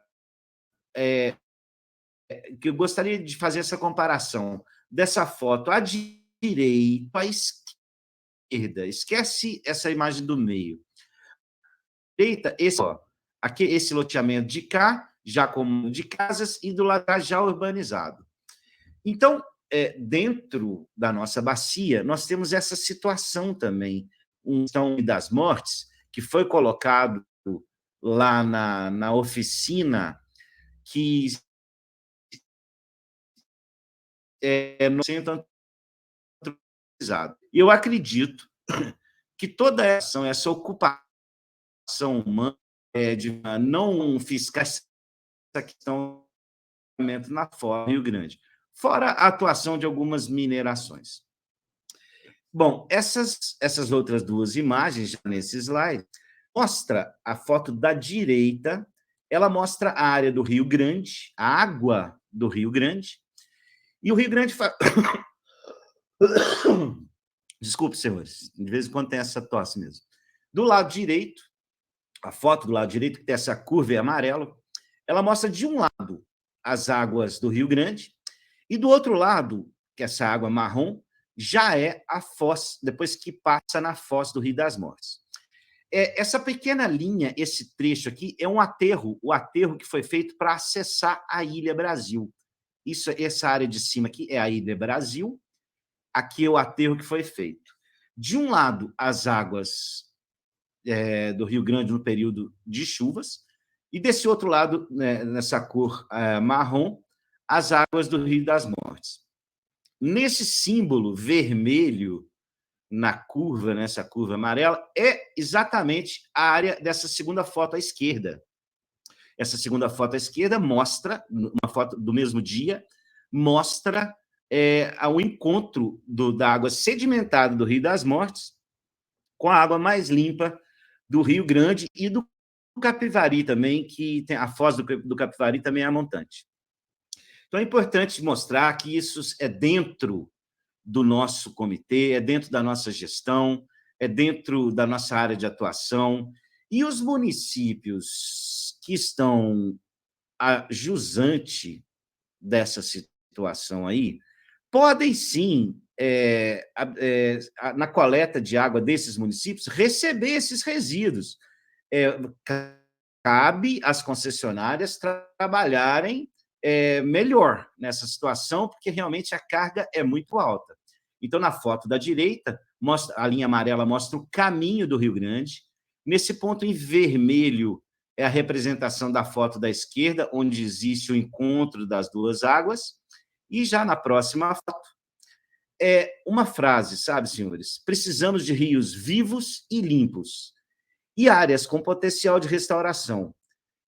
que eu gostaria de fazer essa comparação dessa foto à direita à esquerda. Esquece essa imagem do meio. Direita, esse loteamento de cá, já como de casas, e do lado já urbanizado. Então, dentro da nossa bacia, nós temos essa situação também, das mortes, que foi colocado lá na oficina, que no centro antropizado. E eu acredito que toda essa ocupação humana de não fiscalizar essa questão na Foz do Rio Grande, fora a atuação de algumas minerações. Bom, essas outras duas imagens, nesse slide, mostra a foto da direita, ela mostra a área do Rio Grande, a água do Rio Grande, e o Rio Grande faz... Desculpe, senhores, de vez em quando tem essa tosse mesmo. Do lado direito, a foto do lado direito, que tem essa curva em amarelo, ela mostra de um lado as águas do Rio Grande, e do outro lado, que essa água marrom, já é a foz, depois que passa na Foz do Rio das Mortes. Essa pequena linha, esse trecho aqui, é um aterro, o aterro que foi feito para acessar a Ilha Brasil. Essa área de cima aqui é a Ilha Brasil, aqui é o aterro que foi feito. De um lado, as águas do Rio Grande no período de chuvas, e desse outro lado, nessa cor marrom, as águas do Rio das Mortes. Nesse símbolo vermelho, nessa curva amarela, é exatamente a área dessa segunda foto à esquerda. Essa segunda foto à esquerda mostra, uma foto do mesmo dia, mostra o encontro da água sedimentada do Rio das Mortes com a água mais limpa do Rio Grande e do Capivari também, que tem a Foz do Capivari também é a montante. Então, é importante mostrar que isso é dentro do nosso comitê, é dentro da nossa gestão, é dentro da nossa área de atuação, e os municípios que estão a jusante dessa situação aí, podem sim, na coleta de água desses municípios, receber esses resíduos. Cabe às concessionárias trabalharem melhor nessa situação, porque realmente a carga é muito alta. Então, na foto da direita, a linha amarela mostra o caminho do Rio Grande. Nesse ponto em vermelho é a representação da foto da esquerda, onde existe o encontro das duas águas. E já na próxima foto, é uma frase, sabe, senhores? Precisamos de rios vivos e limpos e áreas com potencial de restauração.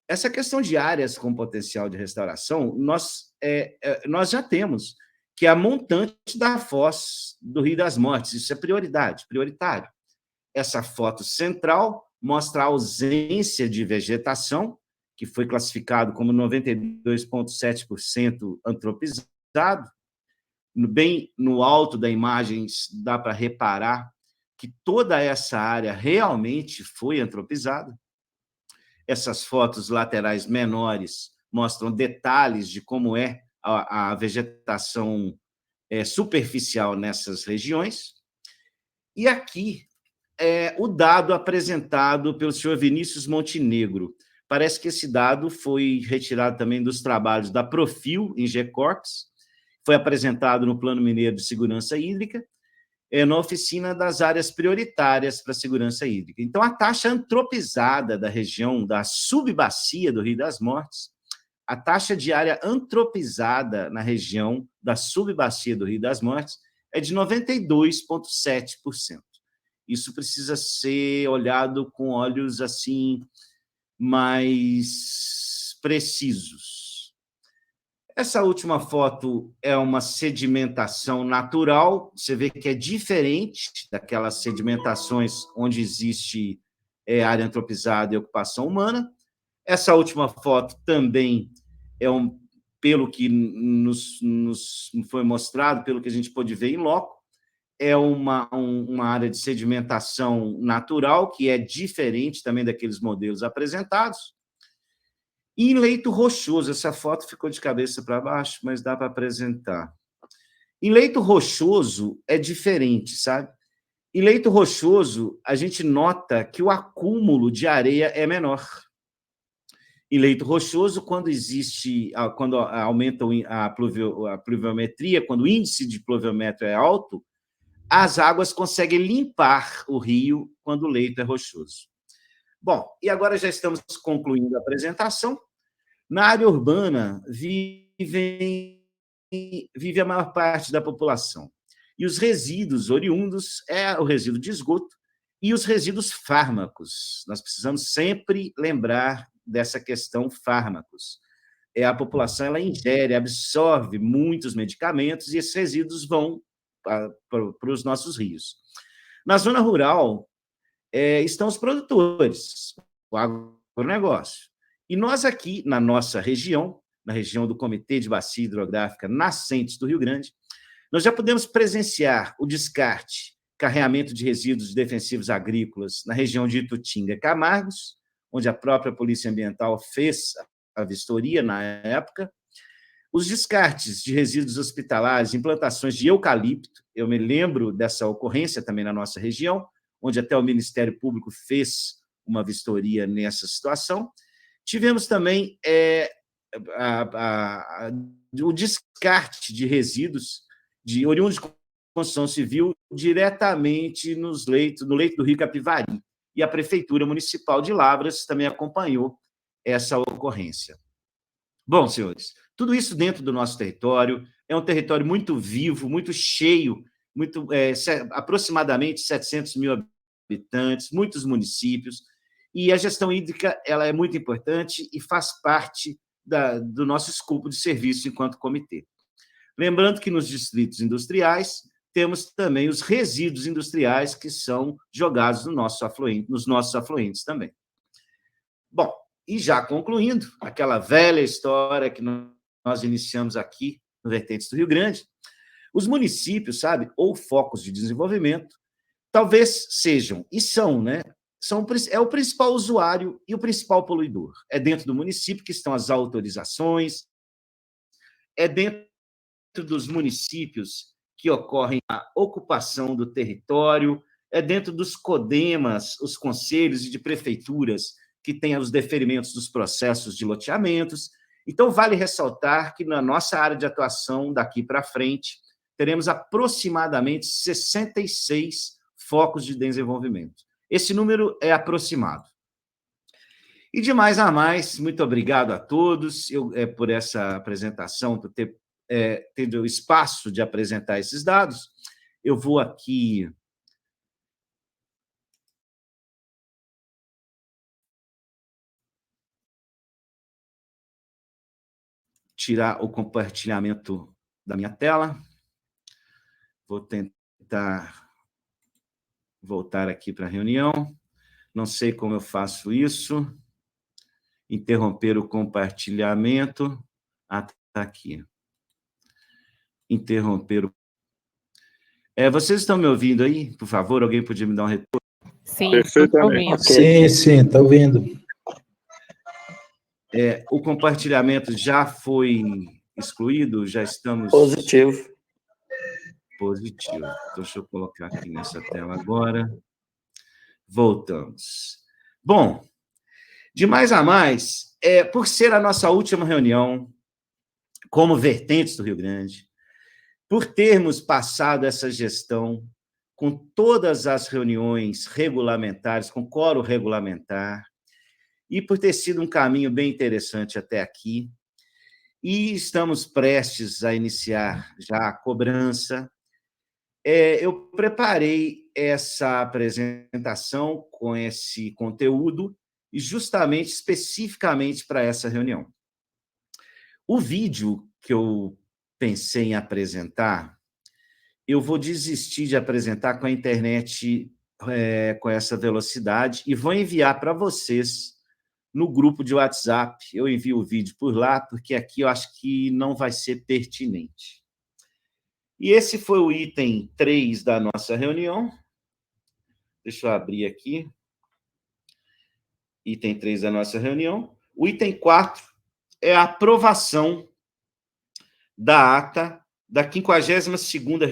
Essa questão de áreas com potencial de restauração, nós já temos, que é a montante da foz do Rio das Mortes. Isso é prioritário. Essa foto central mostra a ausência de vegetação, que foi classificado como 92,7% antropizado. Bem no alto da imagem, dá para reparar que toda essa área realmente foi antropizada. Essas fotos laterais menores mostram detalhes de como é a vegetação superficial nessas regiões. E aqui o dado apresentado pelo senhor Vinícius Montenegro. Parece que esse dado foi retirado também dos trabalhos da Profil, em GECORPS, foi apresentado no Plano Mineiro de Segurança Hídrica, na oficina das áreas prioritárias para a segurança hídrica. Então, a taxa antropizada da região da subbacia do Rio das Mortes, a taxa de área antropizada na região da subbacia do Rio das Mortes é de 92,7%. Isso precisa ser olhado com olhos assim mais precisos. Essa última foto é uma sedimentação natural, você vê que é diferente daquelas sedimentações onde existe área antropizada e ocupação humana. Essa última foto também pelo que nos foi mostrado, pelo que a gente pôde ver em loco, é uma área de sedimentação natural, que é diferente também daqueles modelos apresentados. E em leito rochoso, essa foto ficou de cabeça para baixo, mas dá para apresentar. Em leito rochoso é diferente, sabe? Em leito rochoso, a gente nota que o acúmulo de areia é menor. Em leito rochoso, quando aumenta a pluviometria, quando o índice de pluviometria é alto, as águas conseguem limpar o rio quando o leito é rochoso. Bom, e agora já estamos concluindo a apresentação. Na área urbana vive a maior parte da população. E os resíduos oriundos o resíduo de esgoto e os resíduos fármacos. Nós precisamos sempre lembrar dessa questão fármacos. A população ela ingere, absorve muitos medicamentos e esses resíduos vão para os nossos rios. Na zona rural, estão os produtores, o agronegócio. E nós aqui, na nossa região, na região do Comitê de Bacia Hidrográfica Nascentes do Rio Grande, nós já podemos presenciar o descarte, carreamento de resíduos defensivos agrícolas na região de Itutinga, Camargos, onde a própria Polícia Ambiental fez a vistoria na época, os descartes de resíduos hospitalares em plantações de eucalipto, eu me lembro dessa ocorrência também na nossa região, onde até o Ministério Público fez uma vistoria nessa situação. Tivemos também o descarte de resíduos oriundos de construção civil diretamente no leito do Rio Capivari, e a Prefeitura Municipal de Lavras também acompanhou essa ocorrência. Bom, senhores, tudo isso dentro do nosso território, é um território muito vivo, muito cheio, aproximadamente 700 mil habitantes, muitos municípios, e a gestão hídrica ela é muito importante e faz parte do nosso escopo de serviço enquanto comitê. Lembrando que nos distritos industriais temos também os resíduos industriais que são jogados nos nossos afluentes também. Bom, e já concluindo, aquela velha história que nós iniciamos aqui no Vertentes do Rio Grande, os municípios, sabe, ou focos de desenvolvimento, talvez sejam, e são, né? É o principal usuário e o principal poluidor. É dentro do município que estão as autorizações, é dentro dos municípios que ocorre a ocupação do território, é dentro dos CODEMAS, os conselhos de prefeituras que têm os deferimentos dos processos de loteamentos. Então, vale ressaltar que na nossa área de atuação, daqui para frente, teremos aproximadamente 66 focos de desenvolvimento. Esse número é aproximado. E de mais a mais, muito obrigado a todos por essa apresentação, por ter tido o espaço de apresentar esses dados. Eu vou aqui tirar o compartilhamento da minha tela. Vou tentar voltar aqui para a reunião. Não sei como eu faço isso. Interromper o compartilhamento. Ah, está aqui. Interromper o... vocês estão me ouvindo aí? Por favor, alguém podia me dar um retorno? Sim, Perfeitamente. Sim, está ouvindo. O compartilhamento já foi excluído? Já estamos... Positivo. Positivo. Então, deixa eu colocar aqui nessa tela agora. Voltamos. Bom, de mais a mais, por ser a nossa última reunião como Vertentes do Rio Grande, por termos passado essa gestão com todas as reuniões regulamentares, com quórum regulamentar, e por ter sido um caminho bem interessante até aqui, e estamos prestes a iniciar já a cobrança, eu preparei essa apresentação com esse conteúdo, e justamente, especificamente para essa reunião. O vídeo que eu pensei em apresentar, eu vou desistir de apresentar com a internet com essa velocidade e vou enviar para vocês no grupo de WhatsApp. Eu envio o vídeo por lá, porque aqui eu acho que não vai ser pertinente. E esse foi o item 3 da nossa reunião. Deixa eu abrir aqui. Item 3 da nossa reunião. O item 4 é a aprovação da ata da 52ª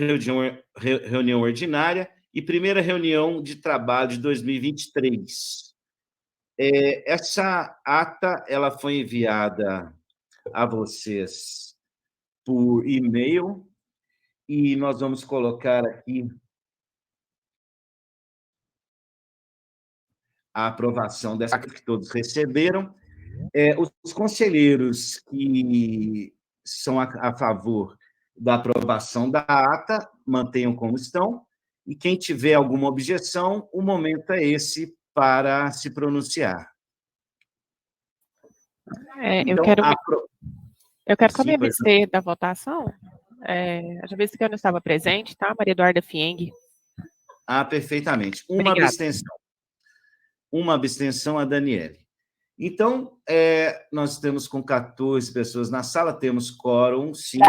reunião ordinária e primeira reunião de trabalho de 2023. Essa ata ela foi enviada a vocês por e-mail e nós vamos colocar aqui a aprovação dessa ata que todos receberam. Os conselheiros que são a favor da aprovação da ata, mantenham como estão, e quem tiver alguma objeção, o momento é esse para se pronunciar. Então, eu quero só me abster da votação. Já vi que eu não estava presente, tá? Maria Eduarda Fieng. Perfeitamente. Obrigada. Uma abstenção a Daniele. Então, nós temos com 14 pessoas na sala, temos quórum, sim.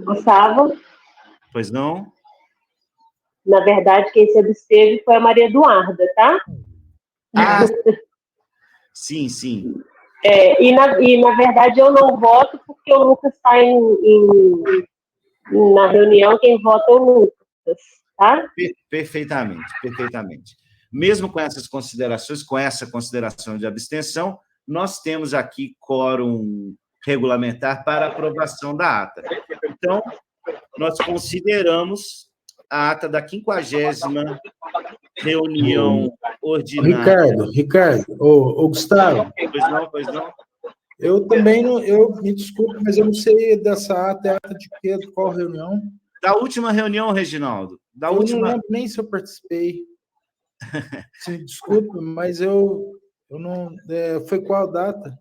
Gustavo? Pois não? Na verdade, quem se absteve foi a Maria Eduarda, tá? Sim, sim. E na verdade, eu não voto porque o Lucas está na reunião, quem vota é o Lucas, tá? Perfeitamente, perfeitamente. Mesmo com essas considerações, com essa consideração de abstenção, nós temos aqui quórum regulamentar para aprovação da ata. Então, nós consideramos a ata da 50ª reunião ordinária. Ricardo, Gustavo. Pois não. Eu também não, me desculpe, mas eu não sei dessa ata, ata de quê, de qual reunião? Da última reunião, Reginaldo. Não lembro nem se eu participei. Se me desculpe, mas eu não... foi qual data?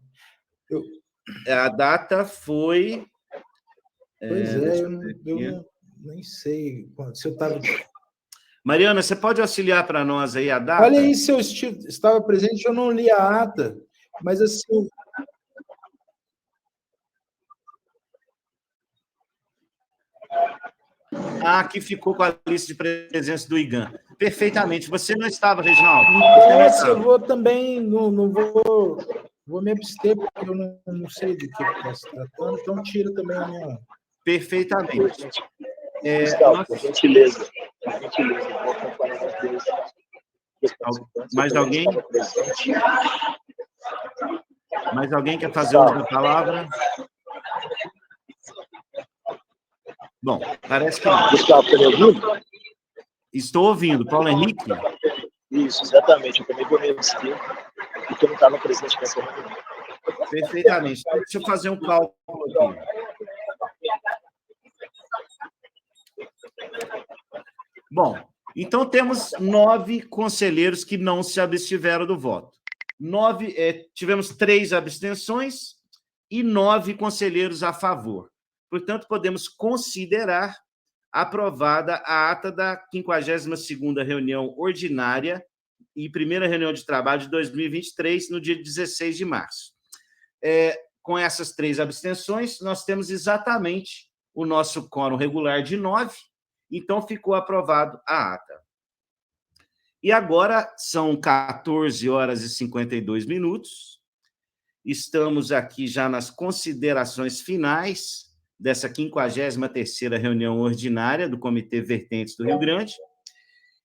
A data foi... Pois eu nem sei se eu estava... Mariana, você pode auxiliar para nós aí a data? Olha aí, se eu estava presente, eu não li a ata, mas assim... Aqui ficou com a lista de presença do IGAN. Perfeitamente. Você não estava, Reginaldo? Eu vou também, não vou me abster, porque eu não sei do que está se tratando, então tira também a minha... Perfeitamente. Por gentileza, vou acompanhar os dois. Mais alguém? Mais alguém quer fazer uso da palavra? Bom, parece que não. Gustavo, está me ouvindo? Estou ouvindo. Paulo Henrique? Isso, exatamente. Eu também vou me abster, porque eu não estava presente nessa reunião. Perfeitamente. Então, deixa eu fazer um cálculo aqui. Bom, então temos 9 conselheiros que não se abstiveram do voto. Tivemos 3 abstenções e 9 conselheiros a favor. Portanto, podemos considerar aprovada a ata da 52ª reunião ordinária e primeira reunião de trabalho de 2023, no dia 16 de março. Com essas 3 abstenções, nós temos exatamente o nosso quórum regular de 9, então ficou aprovado a ata. E agora são 14h52. Estamos aqui já nas considerações finais dessa 53ª reunião ordinária do Comitê Vertentes do Rio Grande.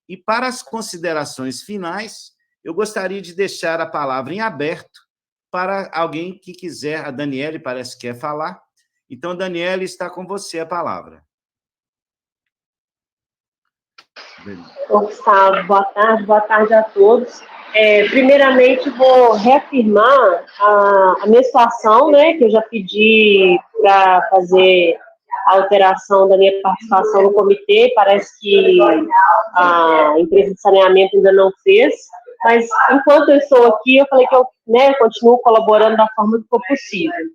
E para as considerações finais, eu gostaria de deixar a palavra em aberto para alguém que quiser. A Daniele parece que quer falar. Então, Daniele, está com você a palavra. Gustavo, boa tarde a todos. Primeiramente, vou reafirmar a minha situação, né, que eu já pedi para fazer a alteração da minha participação no comitê. Parece que a empresa de saneamento ainda não fez, mas enquanto eu estou aqui, eu falei que eu, né, continuo colaborando da forma que for possível.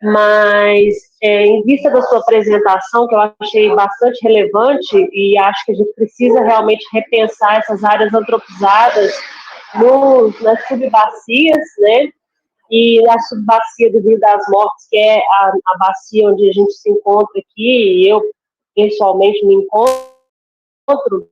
Mas, em vista da sua apresentação, que eu achei bastante relevante, e acho que a gente precisa realmente repensar essas áreas antropizadas nas subbacias, né? E a subbacia do Rio das Mortes, que é a bacia onde a gente se encontra aqui, e eu, pessoalmente, me encontro,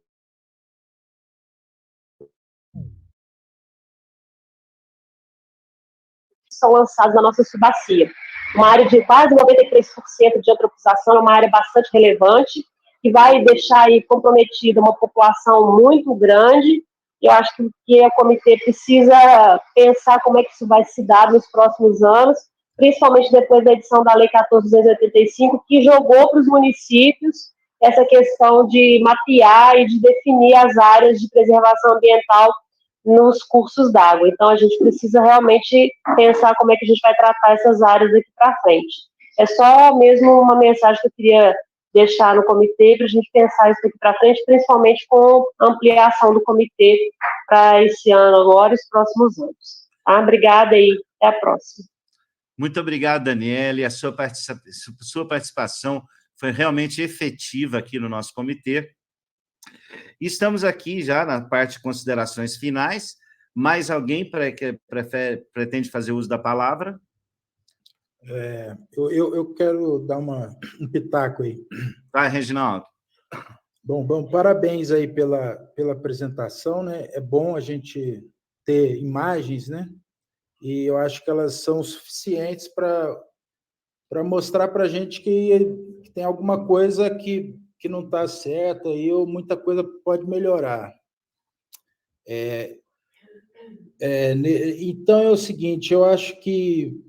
são lançados na nossa subbacia. Uma área de quase 93% de antropização, é uma área bastante relevante, que vai deixar aí comprometida uma população muito grande. Eu acho que o comitê precisa pensar como é que isso vai se dar nos próximos anos, principalmente depois da edição da Lei 14.285, que jogou para os municípios essa questão de mapear e de definir as áreas de preservação ambiental nos cursos d'água. Então, a gente precisa realmente pensar como é que a gente vai tratar essas áreas daqui para frente. É só mesmo uma mensagem que eu queria deixar no comitê para a gente pensar isso daqui para frente, principalmente com a ampliação do comitê para esse ano agora e os próximos anos. Tá? Obrigada e até a próxima. Muito obrigado, Daniele. A sua participação foi realmente efetiva aqui no nosso comitê. Estamos aqui já na parte de considerações finais. Mais alguém pretende fazer uso da palavra? Eu quero dar um pitaco aí. Vai, Reginaldo. Bom, parabéns aí pela apresentação, né? É bom a gente ter imagens, né? E eu acho que elas são suficientes para mostrar para a gente que tem alguma coisa que não está certa e muita coisa pode melhorar. Então, é o seguinte, eu acho que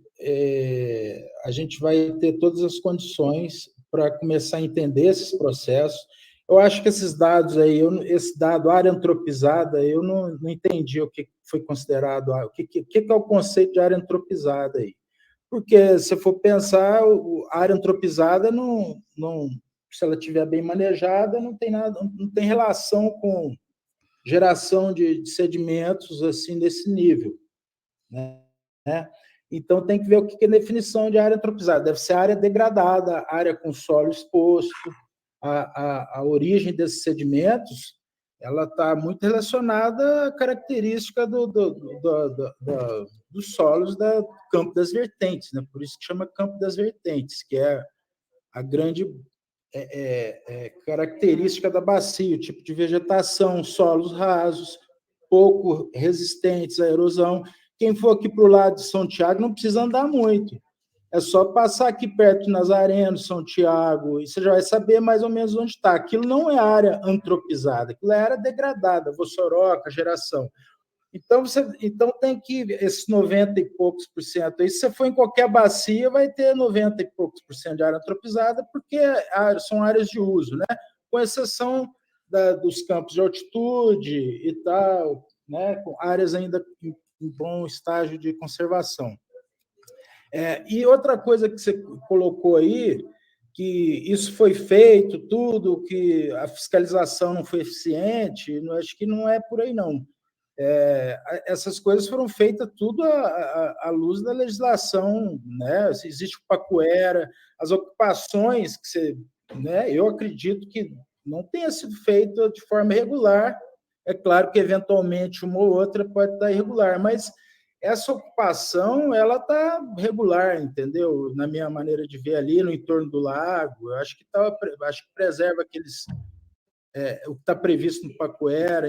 a gente vai ter todas as condições para começar a entender esses processos. Eu acho que esses dados aí, esse dado área antropizada, eu não entendi o que foi considerado, o que é o conceito de área antropizada aí. Porque, se for pensar, a área antropizada, se ela estiver bem manejada, não tem relação com geração de sedimentos assim desse nível, né? Então, tem que ver o que é a definição de área antropizada. Deve ser área degradada, área com solo exposto. A origem desses sedimentos ela está muito relacionada à característica dos solos do Campo das Vertentes, né? Por isso que chama Campo das Vertentes, que é a grande característica da bacia, o tipo de vegetação, solos rasos, pouco resistentes à erosão. Quem for aqui para o lado de São Tiago não precisa andar muito. É só passar aqui perto de Nazareno, São Tiago, e você já vai saber mais ou menos onde está. Aquilo não é área antropizada, aquilo é área degradada, Vossoroca, geração. Então tem que, esses 90 e poucos por cento aí, se você for em qualquer bacia, vai ter 90 e poucos por cento de área antropizada, porque são áreas de uso, né? Com exceção dos campos de altitude e tal, né? Com áreas ainda em bom estágio de conservação. E outra coisa que você colocou aí, que isso foi feito, tudo, que a fiscalização não foi eficiente, acho que não é por aí, não. Essas coisas foram feitas tudo à luz da legislação, né? Existe o Pacuera, as ocupações que você, né? Eu acredito que não tenha sido feita de forma regular. É claro que eventualmente uma ou outra pode estar irregular, mas essa ocupação ela está regular, entendeu? Na minha maneira de ver ali no entorno do lago, eu acho que preserva aqueles o que está previsto no Pacuera.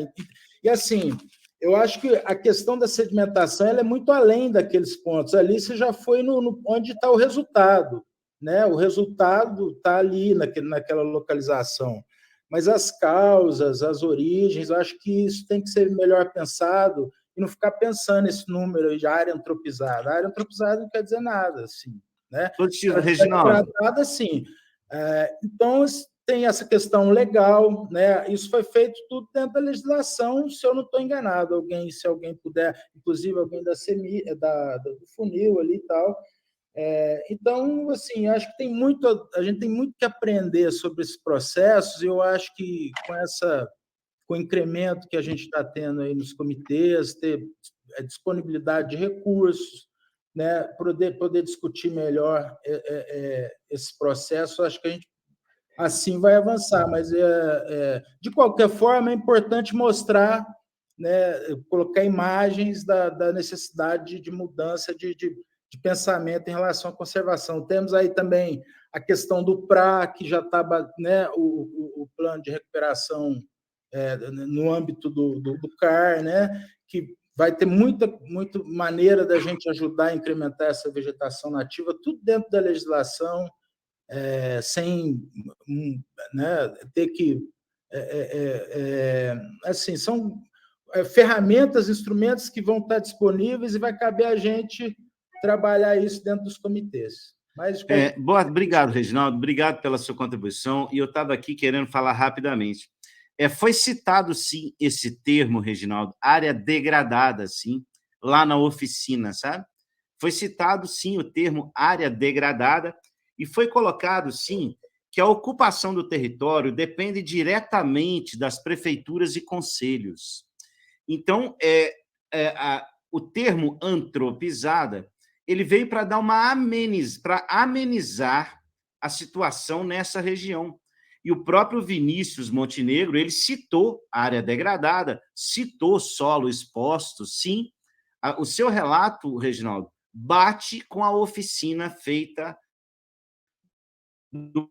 E assim, eu acho que a questão da sedimentação ela é muito além daqueles pontos. Ali você já foi onde está o resultado, né? O resultado está ali naquela localização. Mas as causas, as origens, eu acho que isso tem que ser melhor pensado e não ficar pensando esse número de área antropizada. A área antropizada não quer dizer nada, assim, né? Reginaldo. Nada assim. Então, tem essa questão legal, né? Isso foi feito tudo dentro da legislação, se eu não estou enganado. Se alguém puder, inclusive alguém do funil ali e tal. Então, assim, acho que a gente tem muito que aprender sobre esses processos, e eu acho que com o incremento que a gente está tendo aí nos comitês, ter disponibilidade de recursos, né, poder discutir melhor esse processo, acho que a gente assim vai avançar, mas de qualquer forma é importante mostrar, né, colocar imagens da necessidade de mudança de pensamento em relação à conservação. Temos aí também a questão do PRA, que já está, né, o plano de recuperação no âmbito do CAR, né, que vai ter muita maneira da gente ajudar a incrementar essa vegetação nativa, tudo dentro da legislação, sem, né, ter que... assim, são ferramentas, instrumentos que vão estar disponíveis e vai caber a gente trabalhar isso dentro dos comitês. Obrigado, Reginaldo, obrigado pela sua contribuição, e eu estava aqui querendo falar rapidamente. Foi citado, sim, esse termo, Reginaldo, área degradada, sim, lá na oficina, sabe? Foi citado, sim, o termo área degradada, e foi colocado, sim, que a ocupação do território depende diretamente das prefeituras e conselhos. Então, o termo antropizada, ele veio para dar para amenizar a situação nessa região. E o próprio Vinícius Montenegro, ele citou a área degradada, citou solo exposto, sim. O seu relato, Reginaldo, bate com a oficina feita do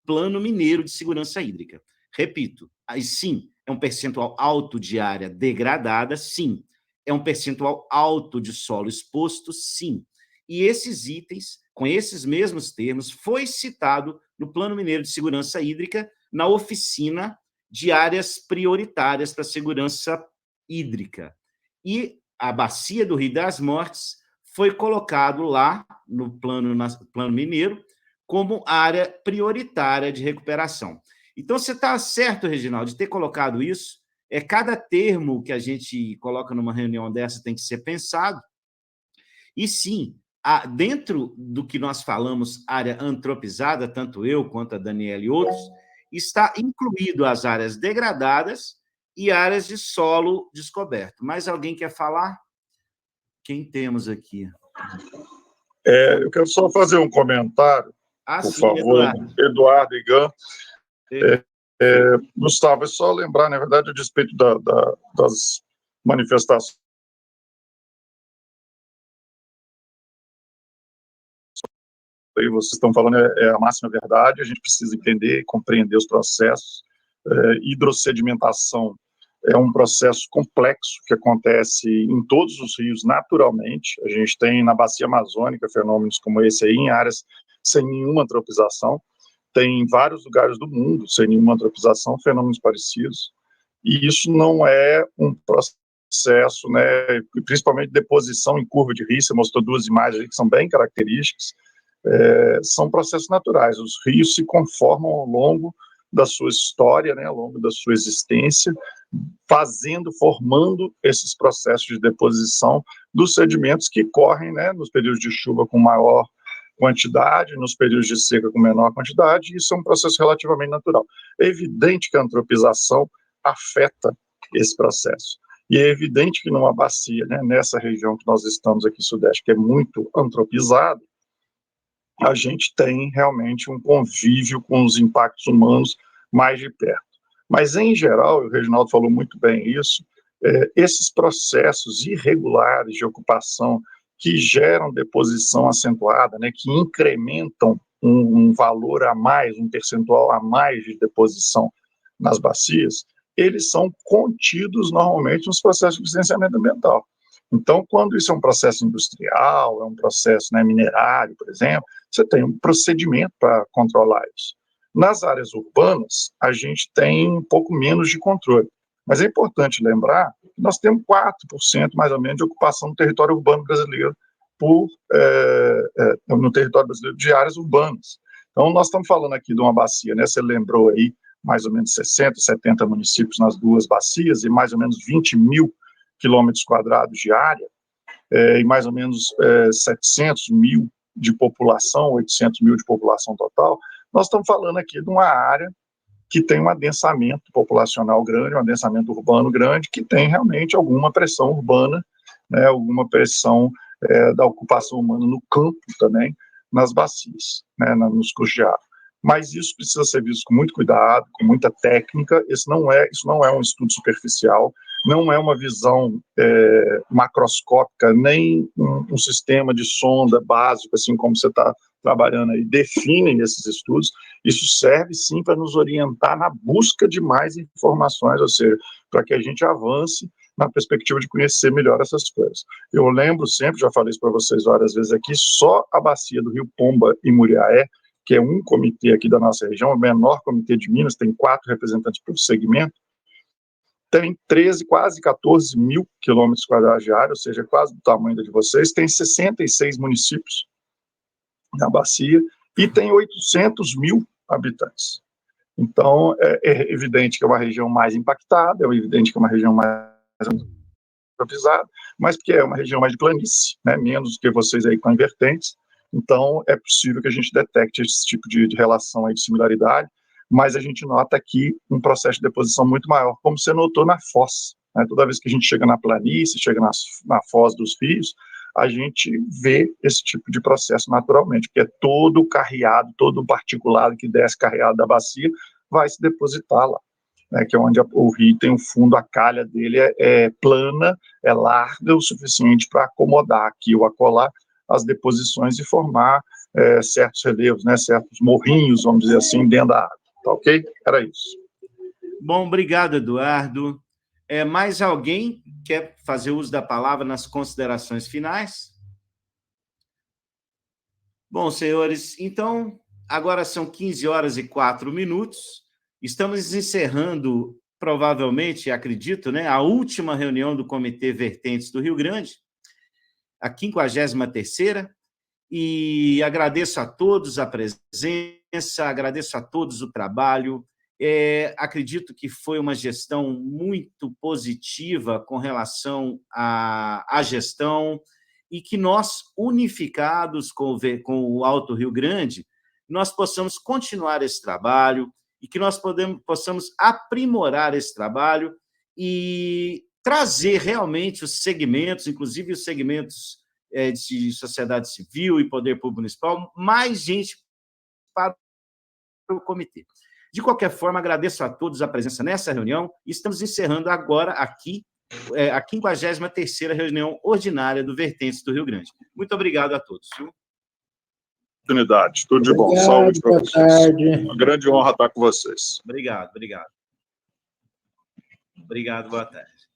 Plano Mineiro de Segurança Hídrica. Repito, aí sim, é um percentual alto de área degradada, sim. É um percentual alto de solo exposto, sim. E esses itens, com esses mesmos termos, foi citado no Plano Mineiro de Segurança Hídrica, na oficina de áreas prioritárias para a segurança hídrica. E a Bacia do Rio das Mortes foi colocado lá, no Plano Mineiro, como área prioritária de recuperação. Então, você está certo, Reginaldo, de ter colocado isso. Cada termo que a gente coloca numa reunião dessa tem que ser pensado. E, sim, dentro do que nós falamos, área antropizada, tanto eu quanto a Daniela e outros, está incluído as áreas degradadas e áreas de solo descoberto. Mais alguém quer falar? Quem temos aqui? Eu quero só fazer um comentário, por sim, favor, Eduardo e Igan. Gustavo, é só lembrar, na verdade, a respeito das manifestações. Aí vocês estão falando é a máxima verdade, a gente precisa entender e compreender os processos. Hidrossedimentação é um processo complexo que acontece em todos os rios naturalmente. A gente tem na bacia amazônica fenômenos como esse aí, em áreas sem nenhuma antropização. Tem em vários lugares do mundo, sem nenhuma antropização, fenômenos parecidos. E isso não é um processo processo, né, principalmente deposição em curva de rio, você mostrou duas imagens aí que são bem características, são processos naturais. Os rios se conformam ao longo da sua história, né, ao longo da sua existência, formando esses processos de deposição dos sedimentos que correm, né, nos períodos de chuva com maior quantidade, nos períodos de seca com menor quantidade, e isso é um processo relativamente natural. É evidente que a antropização afeta esse processo. E é evidente que numa bacia, né, nessa região que nós estamos aqui, Sudeste, que é muito antropizada, a gente tem realmente um convívio com os impactos humanos mais de perto. Mas, em geral, o Reginaldo falou muito bem isso, esses processos irregulares de ocupação que geram deposição acentuada, né, que incrementam um valor a mais, um percentual a mais de deposição nas bacias, eles são contidos normalmente nos processos de licenciamento ambiental. Então, quando isso é um processo industrial, é um processo, né, minerário, por exemplo, você tem um procedimento para controlar isso. Nas áreas urbanas, a gente tem um pouco menos de controle. Mas é importante lembrar que nós temos 4% mais ou menos de ocupação no território urbano brasileiro no território brasileiro de áreas urbanas. Então, nós estamos falando aqui de uma bacia, né? Você lembrou aí mais ou menos 60, 70 municípios nas duas bacias e mais ou menos 20 mil quilômetros quadrados de área, e mais ou menos 700 mil de população, 800 mil de população total. Nós estamos falando aqui de uma área que tem um adensamento populacional grande, um adensamento urbano grande, que tem realmente alguma pressão urbana, né, alguma pressão da ocupação humana no campo também, nas bacias, né, nos cursos de água. Mas isso precisa ser visto com muito cuidado, com muita técnica. Isso não é um estudo superficial, não é uma visão macroscópica, nem um sistema de sonda básico, assim como você está trabalhando aí, definem esses estudos. Isso serve, sim, para nos orientar na busca de mais informações, ou seja, para que a gente avance na perspectiva de conhecer melhor essas coisas. Eu lembro sempre, já falei isso para vocês várias vezes aqui, só a bacia do Rio Pomba e Muriaé, que é um comitê aqui da nossa região, o menor comitê de Minas, tem 4 representantes por segmento, tem 13, quase 14 mil quilômetros quadrados de área, ou seja, quase do tamanho da de vocês, tem 66 municípios na bacia e tem 800 mil habitantes. Então, é evidente que é uma região mais impactada, é evidente que é uma região mais antropizada, mas porque é uma região mais de planície, né, menos do que vocês aí com invertentes. Então, é possível que a gente detecte esse tipo de relação aí de similaridade, mas a gente nota aqui um processo de deposição muito maior, como você notou na foz, né? Toda vez que a gente chega na planície, chega na foz dos rios, a gente vê esse tipo de processo naturalmente, porque é todo o carreado, todo o particulado que desce carreado da bacia vai se depositar lá, né, que é onde o rio tem um fundo, a calha dele é plana, é larga o suficiente para acomodar aqui ou acolá as deposições e formar certos relevos, né, certos morrinhos, vamos dizer assim, dentro da água. Tá ok? Era isso. Bom, obrigado, Eduardo. Mais alguém quer fazer uso da palavra nas considerações finais? Bom, senhores, então, agora são 15h04. Estamos encerrando, provavelmente, acredito, né, a última reunião do Comitê Vertentes do Rio Grande, a 53ª, e agradeço a todos a presença, agradeço a todos o trabalho. Acredito que foi uma gestão muito positiva com relação à gestão e que nós, unificados com o Alto Rio Grande, nós possamos continuar esse trabalho e que nós possamos aprimorar esse trabalho e trazer realmente os segmentos, inclusive os segmentos de sociedade civil e poder público municipal, mais gente para o comitê. De qualquer forma, agradeço a todos a presença nessa reunião e estamos encerrando agora aqui a 53ª reunião ordinária do Vertentes do Rio Grande. Muito obrigado a todos. Oportunidade. Tudo de bom. Obrigado, Saúde para vocês. tarde. Uma grande honra estar com vocês. Obrigado. Obrigado, boa tarde.